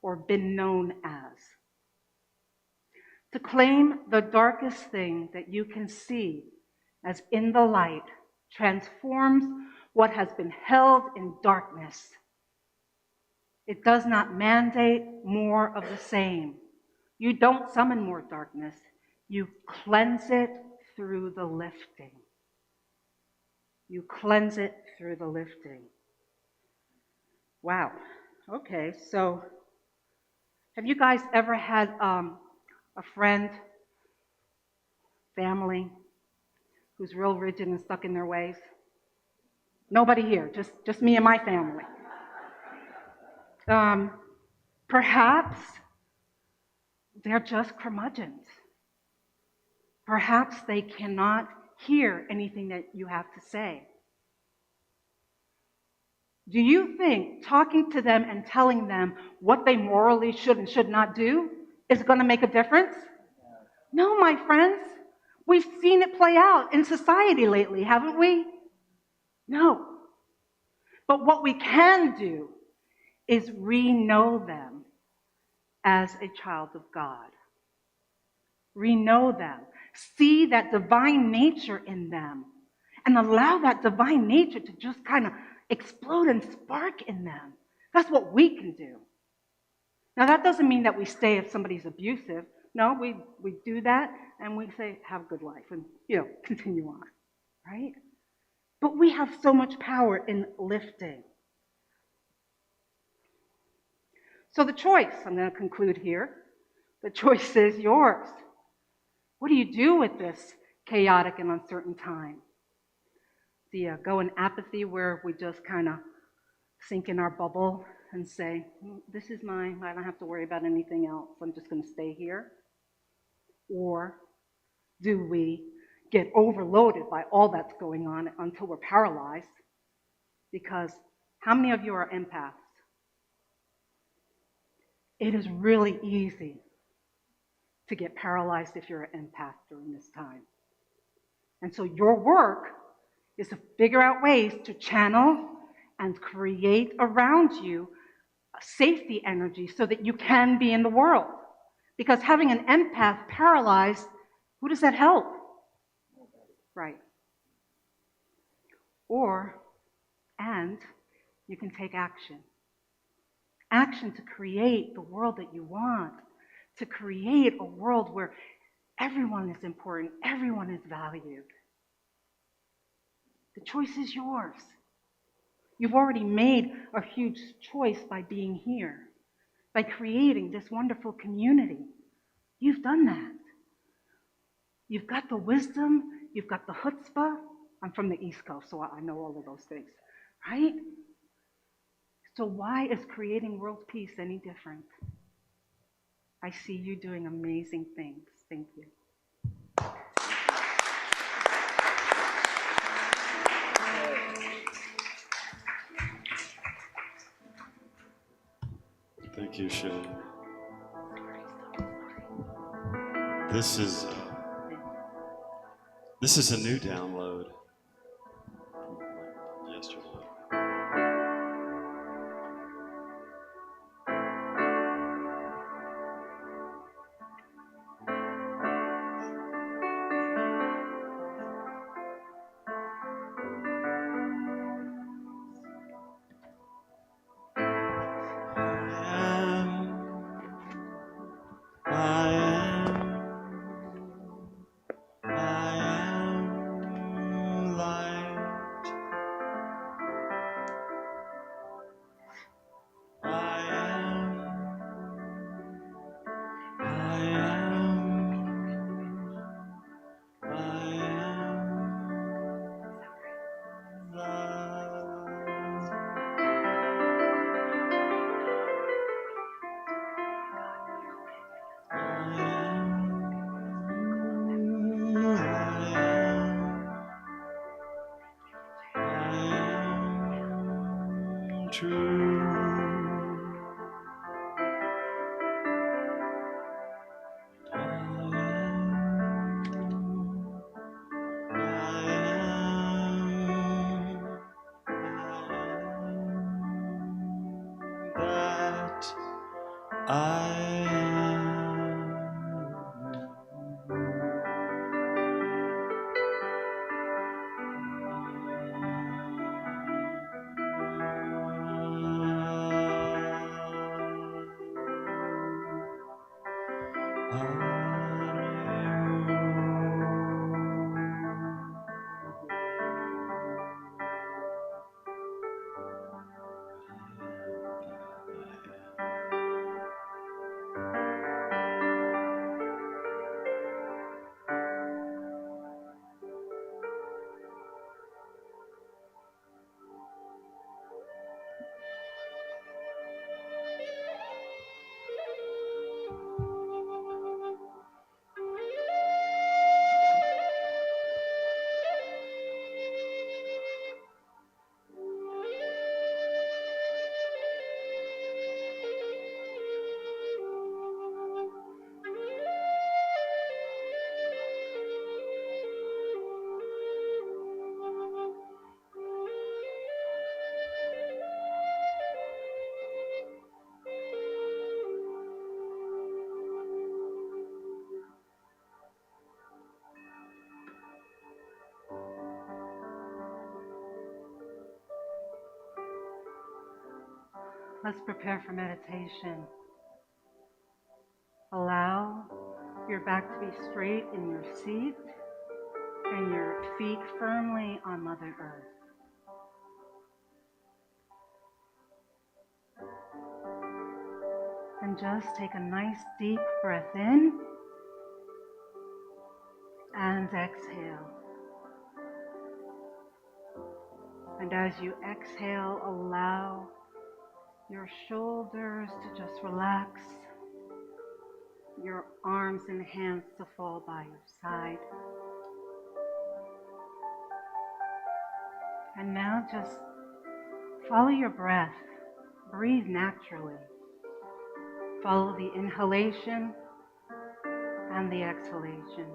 or been known as. To claim the darkest thing that you can see as in the light transforms what has been held in darkness. It does not mandate more of the same. You don't summon more darkness. You cleanse it through the lifting. You cleanse it through the lifting. Wow. Okay, so have you guys ever had a friend, family, who's real rigid and stuck in their ways? Nobody here, just me and my family. Perhaps they're just curmudgeons. Perhaps they cannot hear anything that you have to say. Do you think talking to them and telling them what they morally should and should not do is going to make a difference? No, my friends. We've seen it play out in society lately, haven't we? No. But what we can do is re-know them as a child of God. Re-know them. See that divine nature in them and allow that divine nature to just kind of explode and spark in them. That's what we can do. Now, that doesn't mean that we stay if somebody's abusive. No, we do that and we say, have a good life and, continue on, right? But we have so much power in lifting. So the choice, I'm going to conclude here, the choice is yours. What do you do with this chaotic and uncertain time? Do you go in apathy where we just kind of sink in our bubble and say, this is mine, I don't have to worry about anything else, I'm just going to stay here? Or do we get overloaded by all that's going on until we're paralyzed? Because how many of you are empaths? It is really easy to get paralyzed if you're an empath during this time. And so your work is to figure out ways to channel and create around you a safety energy so that you can be in the world. Because having an empath paralyzed, who does that help? Right. And you can take action. Action to create the world that you want, to create a world where everyone is important, everyone is valued. The choice is yours. You've already made a huge choice by being here, by creating this wonderful community. You've done that. You've got the wisdom, you've got the chutzpah. I'm from the East Coast, so I know all of those things, right? So why is creating world peace any different? I see you doing amazing things. Thank you. Thank you, Sheree. This is a new download from yesterday. True. I am. Let's prepare for meditation. Allow your back to be straight in your seat and your feet firmly on Mother Earth. And just take a nice deep breath in and exhale. And as you exhale, allow your shoulders to just relax, your arms and hands to fall by your side. And now just follow your breath. Breathe naturally. Follow the inhalation and the exhalation.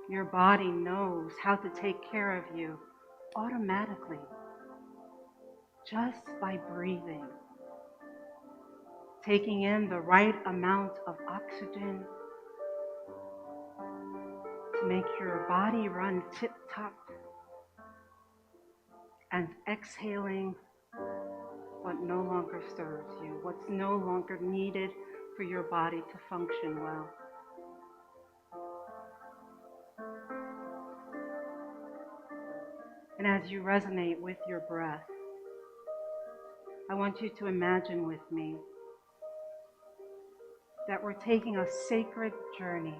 Your body knows how to take care of you automatically, just by breathing. Taking in the right amount of oxygen to make your body run tip-top, and exhaling what no longer serves you, what's no longer needed for your body to function well. And as you resonate with your breath, I want you to imagine with me that we're taking a sacred journey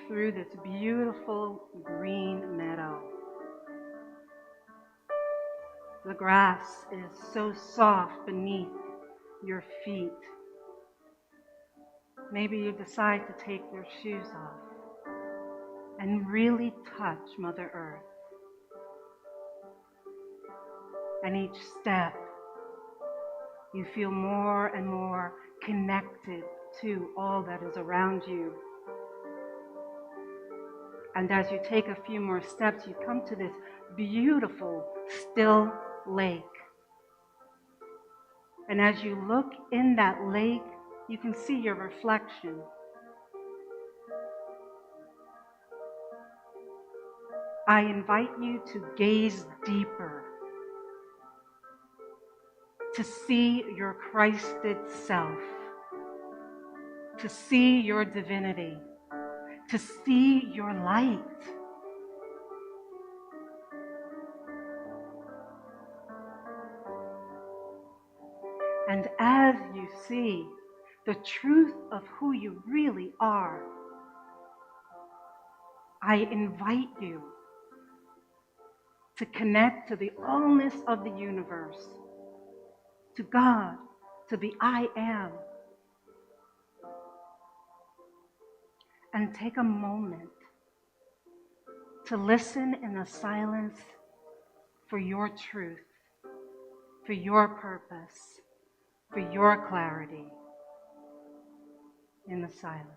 through this beautiful green meadow. The grass is so soft beneath your feet. Maybe you decide to take your shoes off and really touch Mother Earth. And each step, you feel more and more connected to all that is around you. And as you take a few more steps, you come to this beautiful, still lake. And as you look in that lake, you can see your reflection. I invite you to gaze deeper, to see your Christed self, to see your divinity, to see your light. And as you see the truth of who you really are, I invite you to connect to the allness of the universe, to God, to the I am, and take a moment to listen in the silence for your truth, for your purpose, for your clarity in the silence.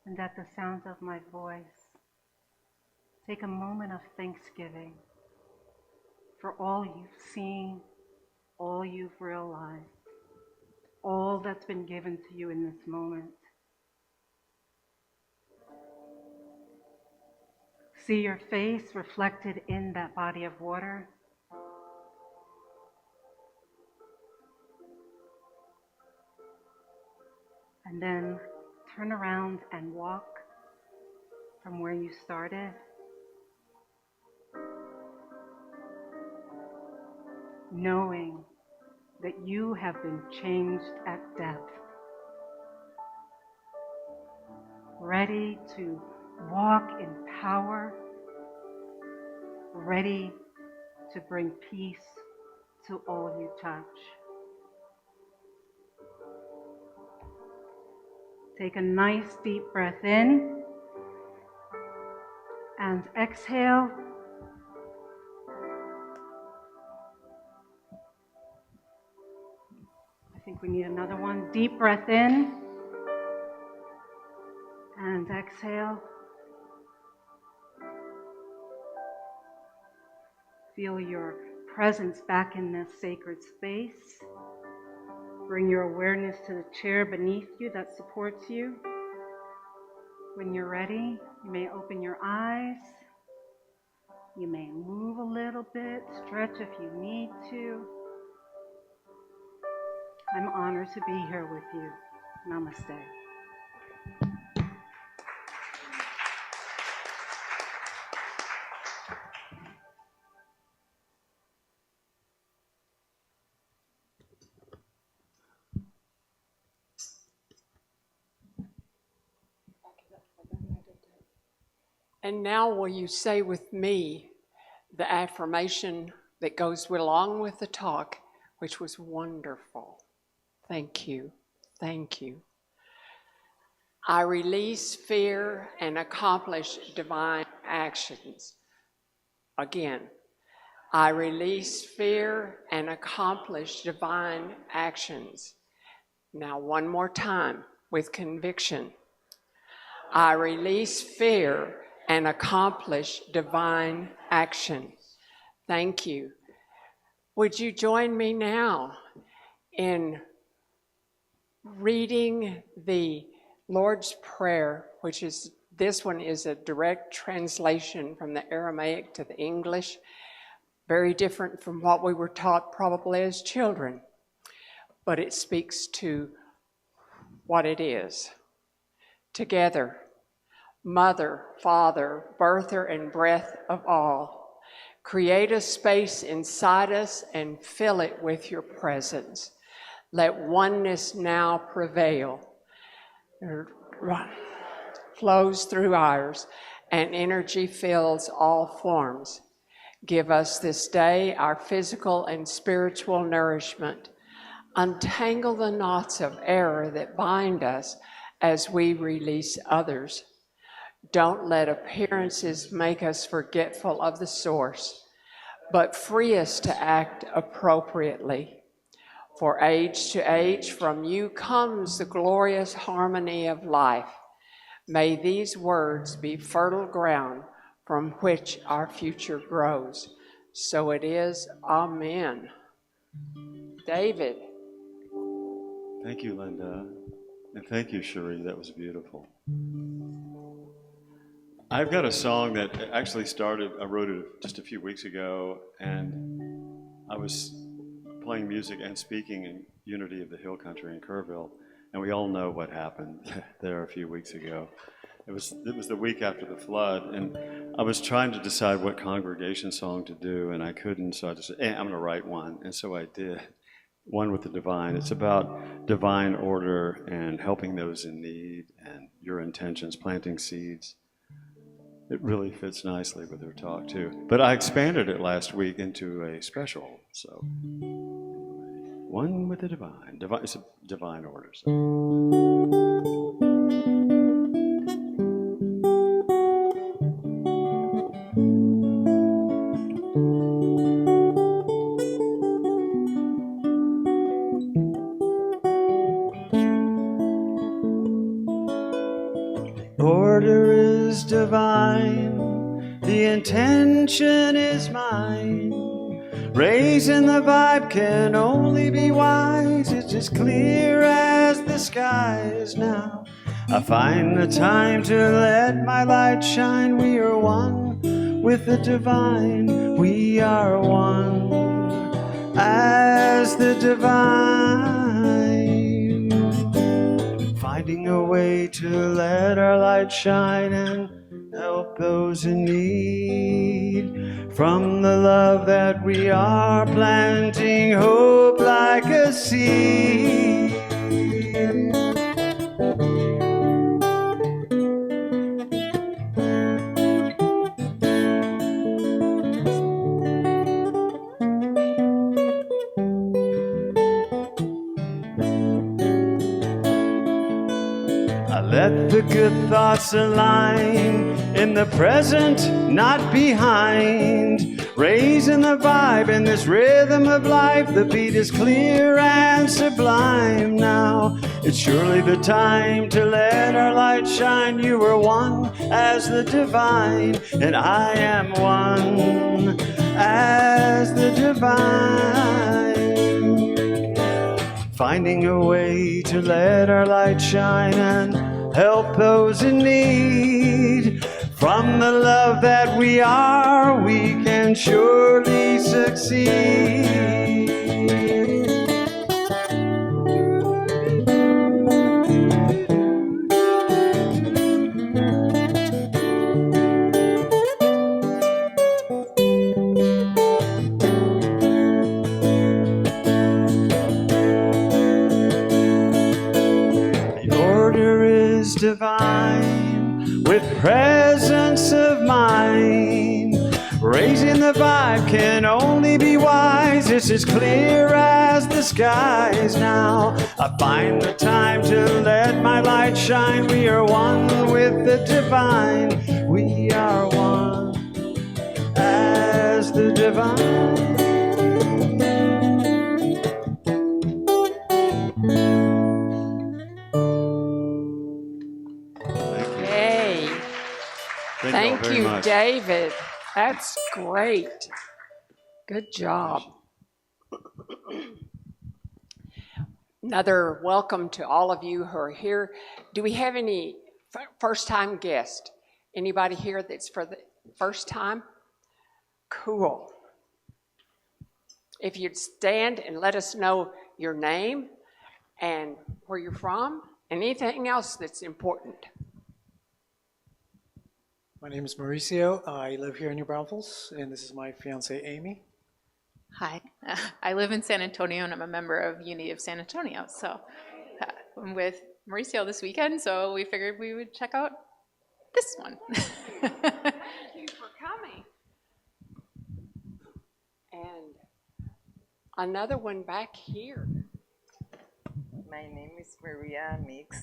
and at the sound of my voice, take a moment of thanksgiving for all you've seen, all you've realized, all that's been given to you in this moment. See your face reflected in that body of water. And then turn around and walk from where you started. Knowing that you have been changed at depth. Ready to walk in power. Ready to bring peace to all you touch. Take a nice deep breath in and exhale. I think we need another one. Deep breath in and exhale. Feel your presence back in this sacred space. Bring your awareness to the chair beneath you that supports you. When you're ready, you may open your eyes. You may move a little bit, stretch if you need to. I'm honored to be here with you. Namaste. And now will you say with me the affirmation that goes along with the talk, which was wonderful. Thank you. Thank you. I release fear and accomplish divine actions. Again, I release fear and accomplish divine actions. Now one more time with conviction. I release fear and accomplish divine action. Thank you. Would you join me now in reading the Lord's Prayer, which is, this one is a direct translation from the Aramaic to the English, very different from what we were taught probably as children, but it speaks to what it is. Together, Mother, Father, birther and breath of all, create a space inside us and fill it with your presence. Let oneness now prevail. Flows through ours, and energy fills all forms. Give us this day our physical and spiritual nourishment. Untangle the knots of error that bind us as we release others. Don't let appearances make us forgetful of the source, but free us to act appropriately. For age to age from you comes the glorious harmony of life. May these words be fertile ground from which our future grows. So it is. Amen. David. Thank you, Linda. And thank you, Sheree. That was beautiful. I've got a song that actually started, I wrote it just a few weeks ago, and I was playing music and speaking in Unity of the Hill Country in Kerrville, and we all know what happened there a few weeks ago. It was the week after the flood, and I was trying to decide what congregation song to do, and I couldn't, so I just said, I'm going to write one, and so I did. One with the divine. It's about divine order and helping those in need and your intentions, planting seeds. It really fits nicely with her talk, too. But I expanded it last week into a special, so. One with the divine. It's a divine order. So. order is divine, the intention is mine. Raising the vibe can only be wise. It's as clear as the skies now. I find the time to let my light shine. We are one with the divine. We are one as the divine. Finding a way to let our light shine and help those in need. From the love that we are planting, hope like a seed. I let the good thoughts align in the present, not behind. Raising the vibe in this rhythm of life. The beat is clear and sublime now. It's surely the time to let our light shine. You are one as the divine, and I am one as the divine. Finding a way to let our light shine and help those in need. From the love that we are, we can surely succeed. The order is divine, with presence of mind. Raising the vibe can only be wise. It's as clear as the skies now. I find the time to let my light shine. We are one with the divine. We are one as the divine. Hey, thank you, David. That's great. Good job. Another welcome to all of you who are here. Do we have any first-time guests? Anybody here that's for the first time? Cool. If you'd stand and let us know your name and where you're from, and anything else that's important. My name is Mauricio. I live here in New Braunfels, and this is my fiancée, Amy. Hi, I live in San Antonio, and I'm a member of Unity of San Antonio. So I'm with Mauricio this weekend, so we figured we would check out this one. Thank you for coming. And another one back here. My name is Maria Mix,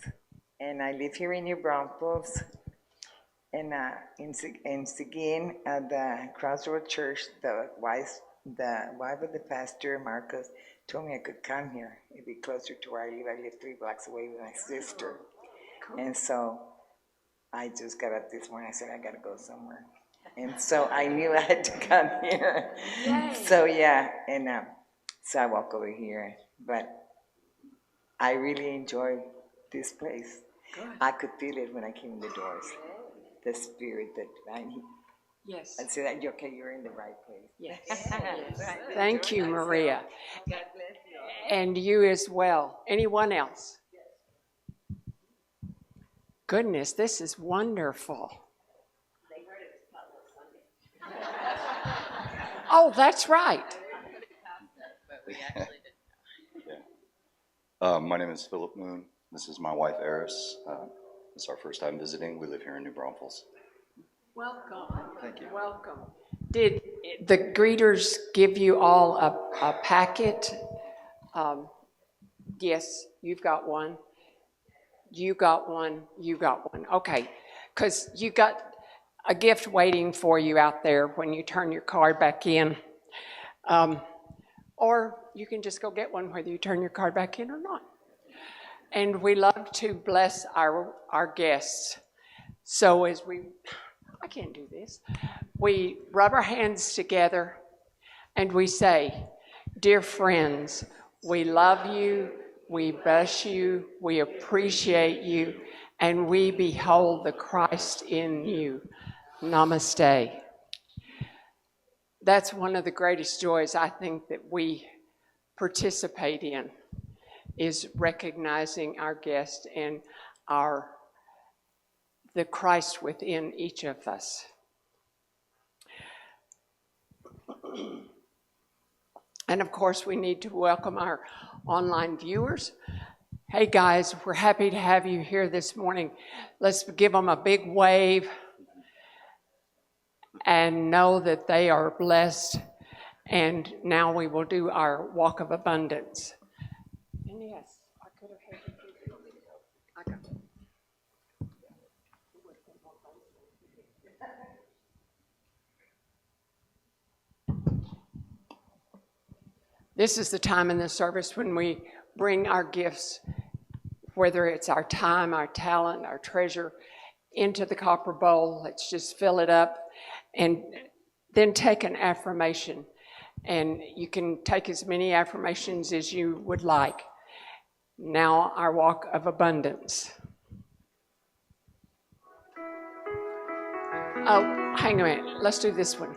and I live here in New Braunfels. And in Seguin at the Crossroad Church, the wife of the pastor, Marcos, told me I could come here. It'd be closer to where I live. I live 3 blocks away with my sister. Cool. And so I just got up this morning. I said, I got to go somewhere. And so I knew I had to come here. Yay. So yeah, and so I walk over here. But I really enjoy this place. Good. I could feel it when I came in the doors. The spirit that yes. I'd say that okay, you're in the right place. Yes. Yes. Thank you, Maria. God bless you. And you as well. Anyone else? Goodness, this is wonderful. They heard it was Sunday. Oh, that's right. My name is Philip Moon. This is my wife, Eris. It's our first time visiting. We live here in New Braunfels. Welcome. Thank you. Welcome. Did the greeters give you all a packet? Yes, you've got one. You got one. You got one. Okay, because you got a gift waiting for you out there when you turn your card back in. Or you can just go get one whether you turn your card back in or not. And we love to bless our guests. So I can't do this. We rub our hands together and we say, dear friends, we love you, we bless you, we appreciate you, and we behold the Christ in you. Namaste. That's one of the greatest joys I think that we participate in, is recognizing our guest and the Christ within each of us. And of course, we need to welcome our online viewers. Hey guys, we're happy to have you here this morning. Let's give them a big wave and know that they are blessed. And now we will do our walk of abundance. And yes, I could have had you do it. I got it. This is the time in the service when we bring our gifts, whether it's our time, our talent, our treasure, into the copper bowl. Let's just fill it up and then take an affirmation. And you can take as many affirmations as you would like. Now, our walk of abundance. Oh, hang a minute. Let's do this one.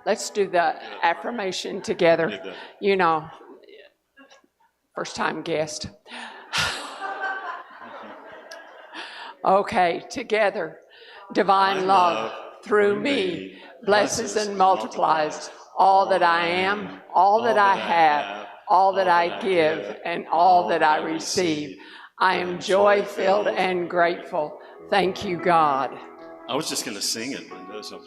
Let's do the affirmation together. You know, first time guest. Okay, together. Divine love through me blesses and multiplies all that I am, all that I have, all that I give, and all that I receive. I am joy-filled and grateful. Thank you, God. I was just going to sing it, Linda. So.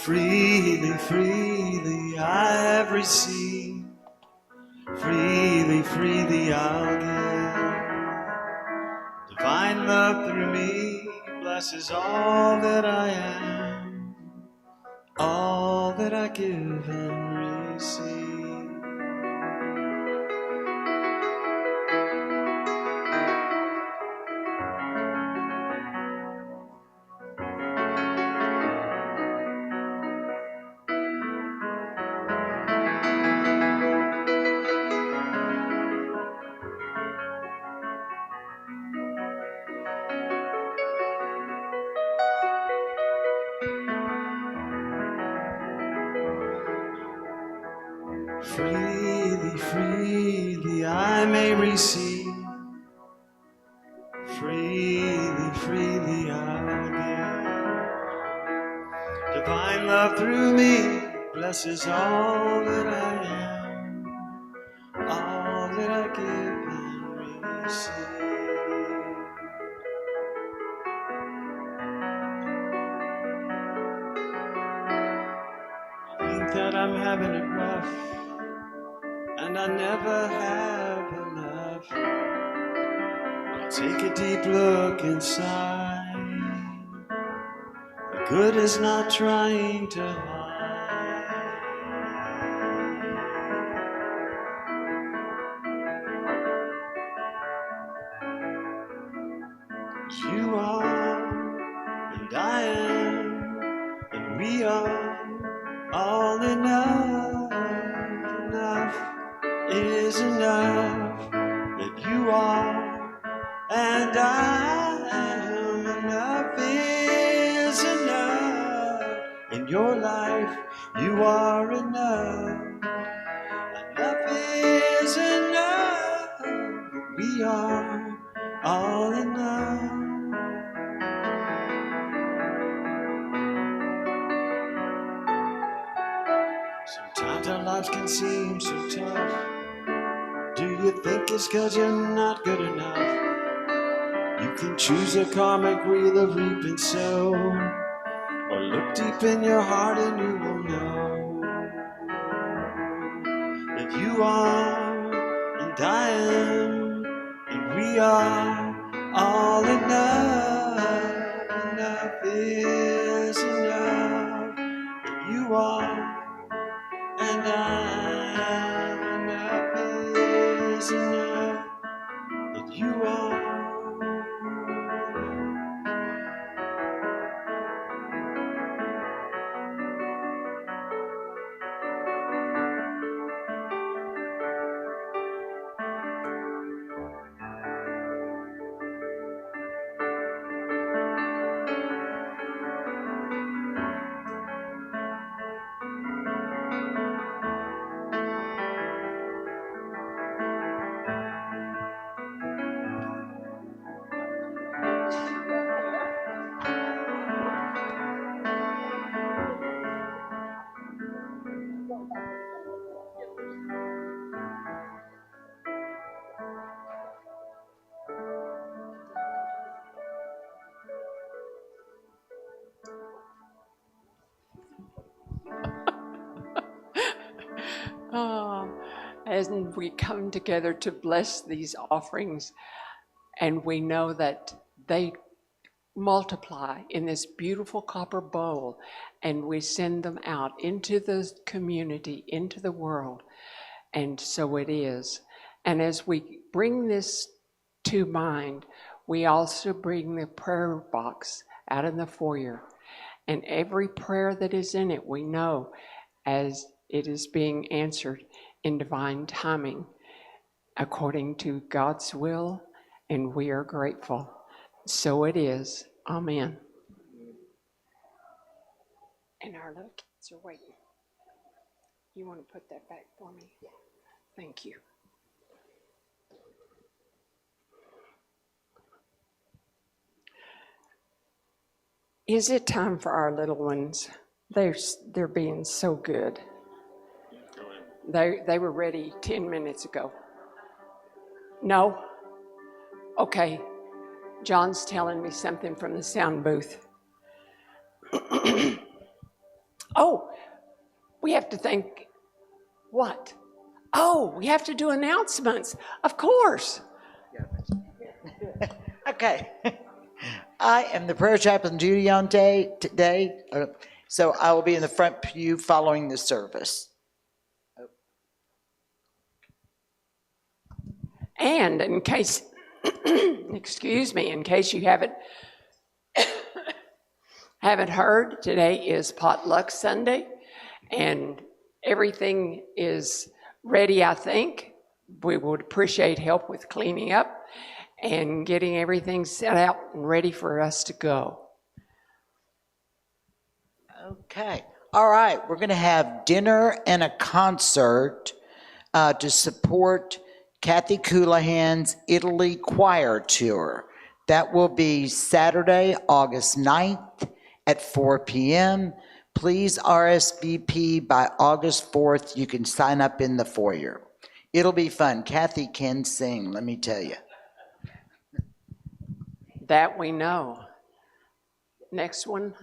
Freely, freely I have received. Freely, freely I'll give. Divine love through me blesses all that I am, all that I give and receive. Freely, freely I may receive. Freely, freely I'll give. Divine love through me blesses all that I am, all that I give and receive. I think that I'm having it rough, and I never have enough. I'll take a deep look inside. The good is not trying to hide. You are, and I am, and we are all enough. Enough is enough, that you are and I am. Enough is enough. In your life you are enough. Enough is enough, that we are all enough. Sometimes our lives can seem so tough. Do you think it's 'cause you're not good enough? You can choose a karmic wheel of reap and sow, or look deep in your heart and you will know that you are and I am and we are all enough. Enough is enough, that you are as we come together to bless these offerings, and we know that they multiply in this beautiful copper bowl, and we send them out into the community, into the world. And so it is. And as we bring this to mind, we also bring the prayer box out in the foyer. And every prayer that is in it, we know as it is being answered in divine timing, according to God's will, and we are grateful. So it is. Amen. And our little kids are waiting. You want to put that back for me? Yeah. Thank you. Is it time for our little ones? They're being so good. They were ready 10 minutes ago. No? Okay. John's telling me something from the sound booth. Oh, we have to thank what? Oh, we have to do announcements. Of course. Okay. I am the prayer chaplain duty on today, so I will be in the front pew following the service. And in case, excuse me, in case you haven't heard, today is Potluck Sunday, and everything is ready, I think. We would appreciate help with cleaning up and getting everything set out and ready for us to go. Okay. All right. We're going to have dinner and a concert to support Kathy Coulahan's Italy Choir Tour. That will be Saturday, August 9th at 4 p.m. Please RSVP by August 4th. You can sign up in the foyer. It'll be fun. Kathy can sing, let me tell you. That we know. Next one.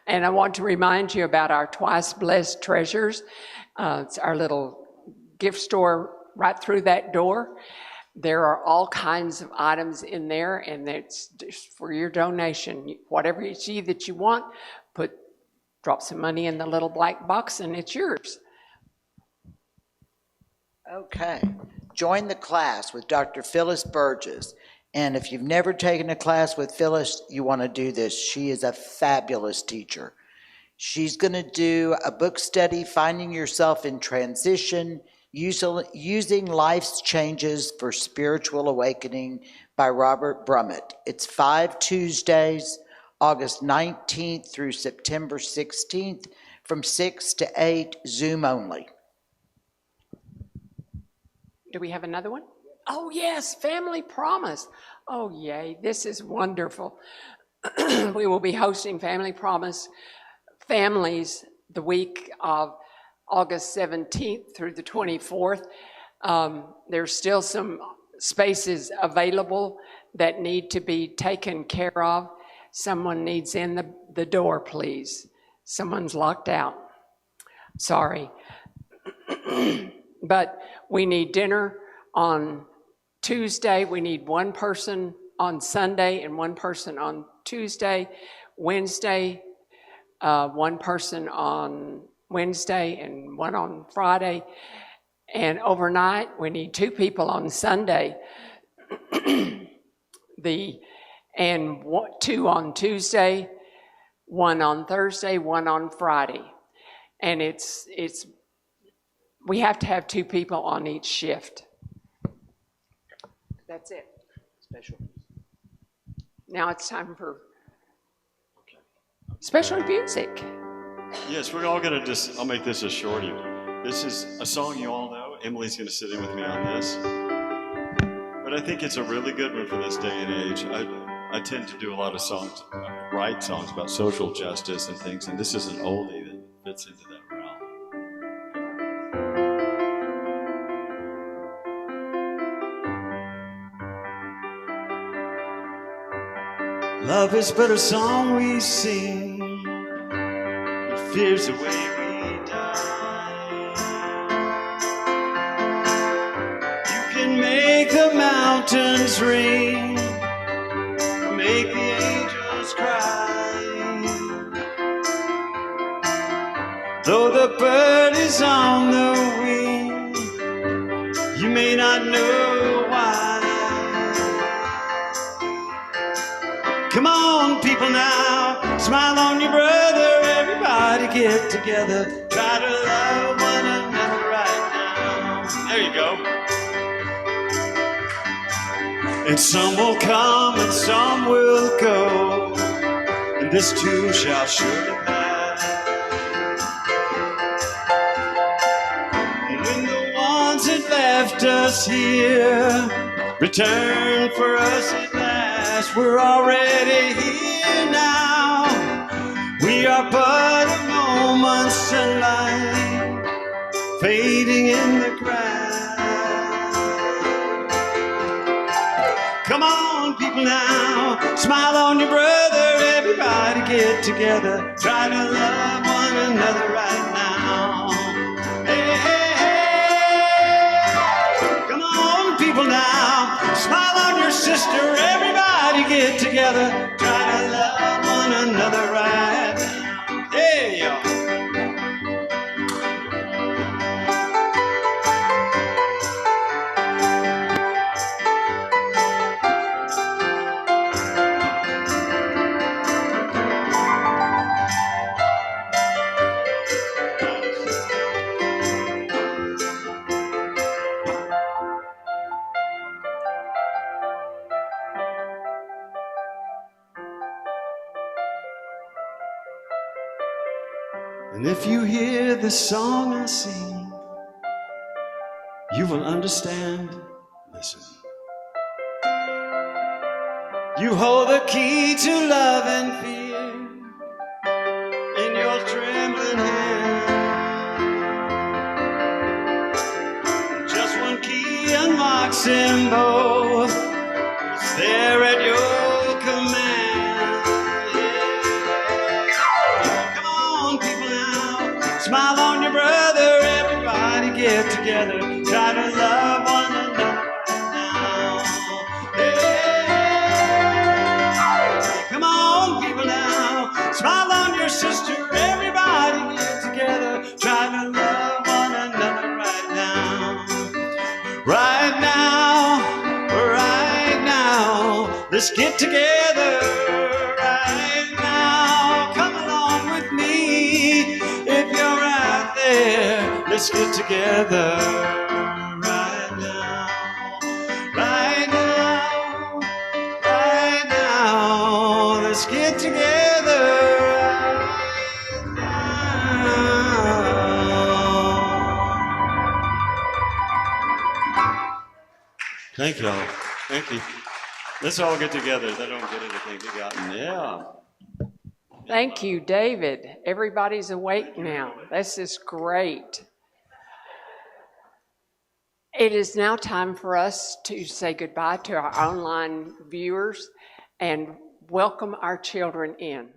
And I want to remind you about our Twice Blessed Treasures. It's our little gift store right through that door. There are all kinds of items in there, and it's just for your donation. Whatever you see that you want, drop some money in the little black box, and it's yours. Okay. Join the class with Dr. Phyllis Burgess. And if you've never taken a class with Phyllis, you want to do this. She is a fabulous teacher. She's going to do a book study, Finding Yourself in Transition, Using Life's Changes for Spiritual Awakening by Robert Brummett. It's 5 Tuesdays, August 19th through September 16th, from 6 to 8, Zoom only. Do we have another one? Oh, yes, Family Promise. Oh, yay, this is wonderful. We will be hosting Family Promise families the week of August 17th through the 24th. There's still some spaces available that need to be taken care of. Someone needs in the door, please. Someone's locked out. Sorry. But we need dinner on Tuesday. We need one person on Sunday and one person on Tuesday. Wednesday, one person on Wednesday and one on Friday. And overnight, we need 2 people on Sunday. And 2 on Tuesday, 1 on Thursday, 1 on Friday. And we have to have 2 people on each shift. That's it. Special. Now it's time for special music. Yes, we're all gonna I'll make this a shorty. This is a song you all know. Emily's gonna sit in with me on this. But I think it's a really good one for this day and age. I tend to do a lot of songs, write songs about social justice and things, and this is an oldie that fits into that realm. Love is but a song we sing, it fears the way we die. mountains ring, make the angels cry. Though the bird is on the wing, you may not know why. Come on, people now, smile on your brother. Everybody get together, try to love one another right now. There you go. And some will come and some will go, and this too shall surely pass. And when the ones that left us here return for us at last, we're already here now. We are but a moment's sunlight fading in the grass. Come on, people now, smile on your brother. Everybody get together, try to love one another right now. Hey, hey, hey. Come on, people now, smile on your sister. Everybody get together, try to love one another right now. Hey, y'all. And if you hear the song I sing, you will understand. Listen. You hold the key to love and fear in your trembling hand. Just one key unlocks them both. It's there at your command. Yeah. Come on, people now, smile on your brother. Everybody get together, try to love one another right now. Yeah. Come on, people now, smile on your sister. Everybody get together, try to love one another right now. Right now, right now, let's get together right now. Come along with me if you're out there. Let's get together right now. Right now, right now, let's get together right now. Thank y'all. Thank you. Let's all get together. They don't get anything forgotten. Yeah. Thank you, David. Everybody's awake now. This is great. It is now time for us to say goodbye to our online viewers and welcome our children in.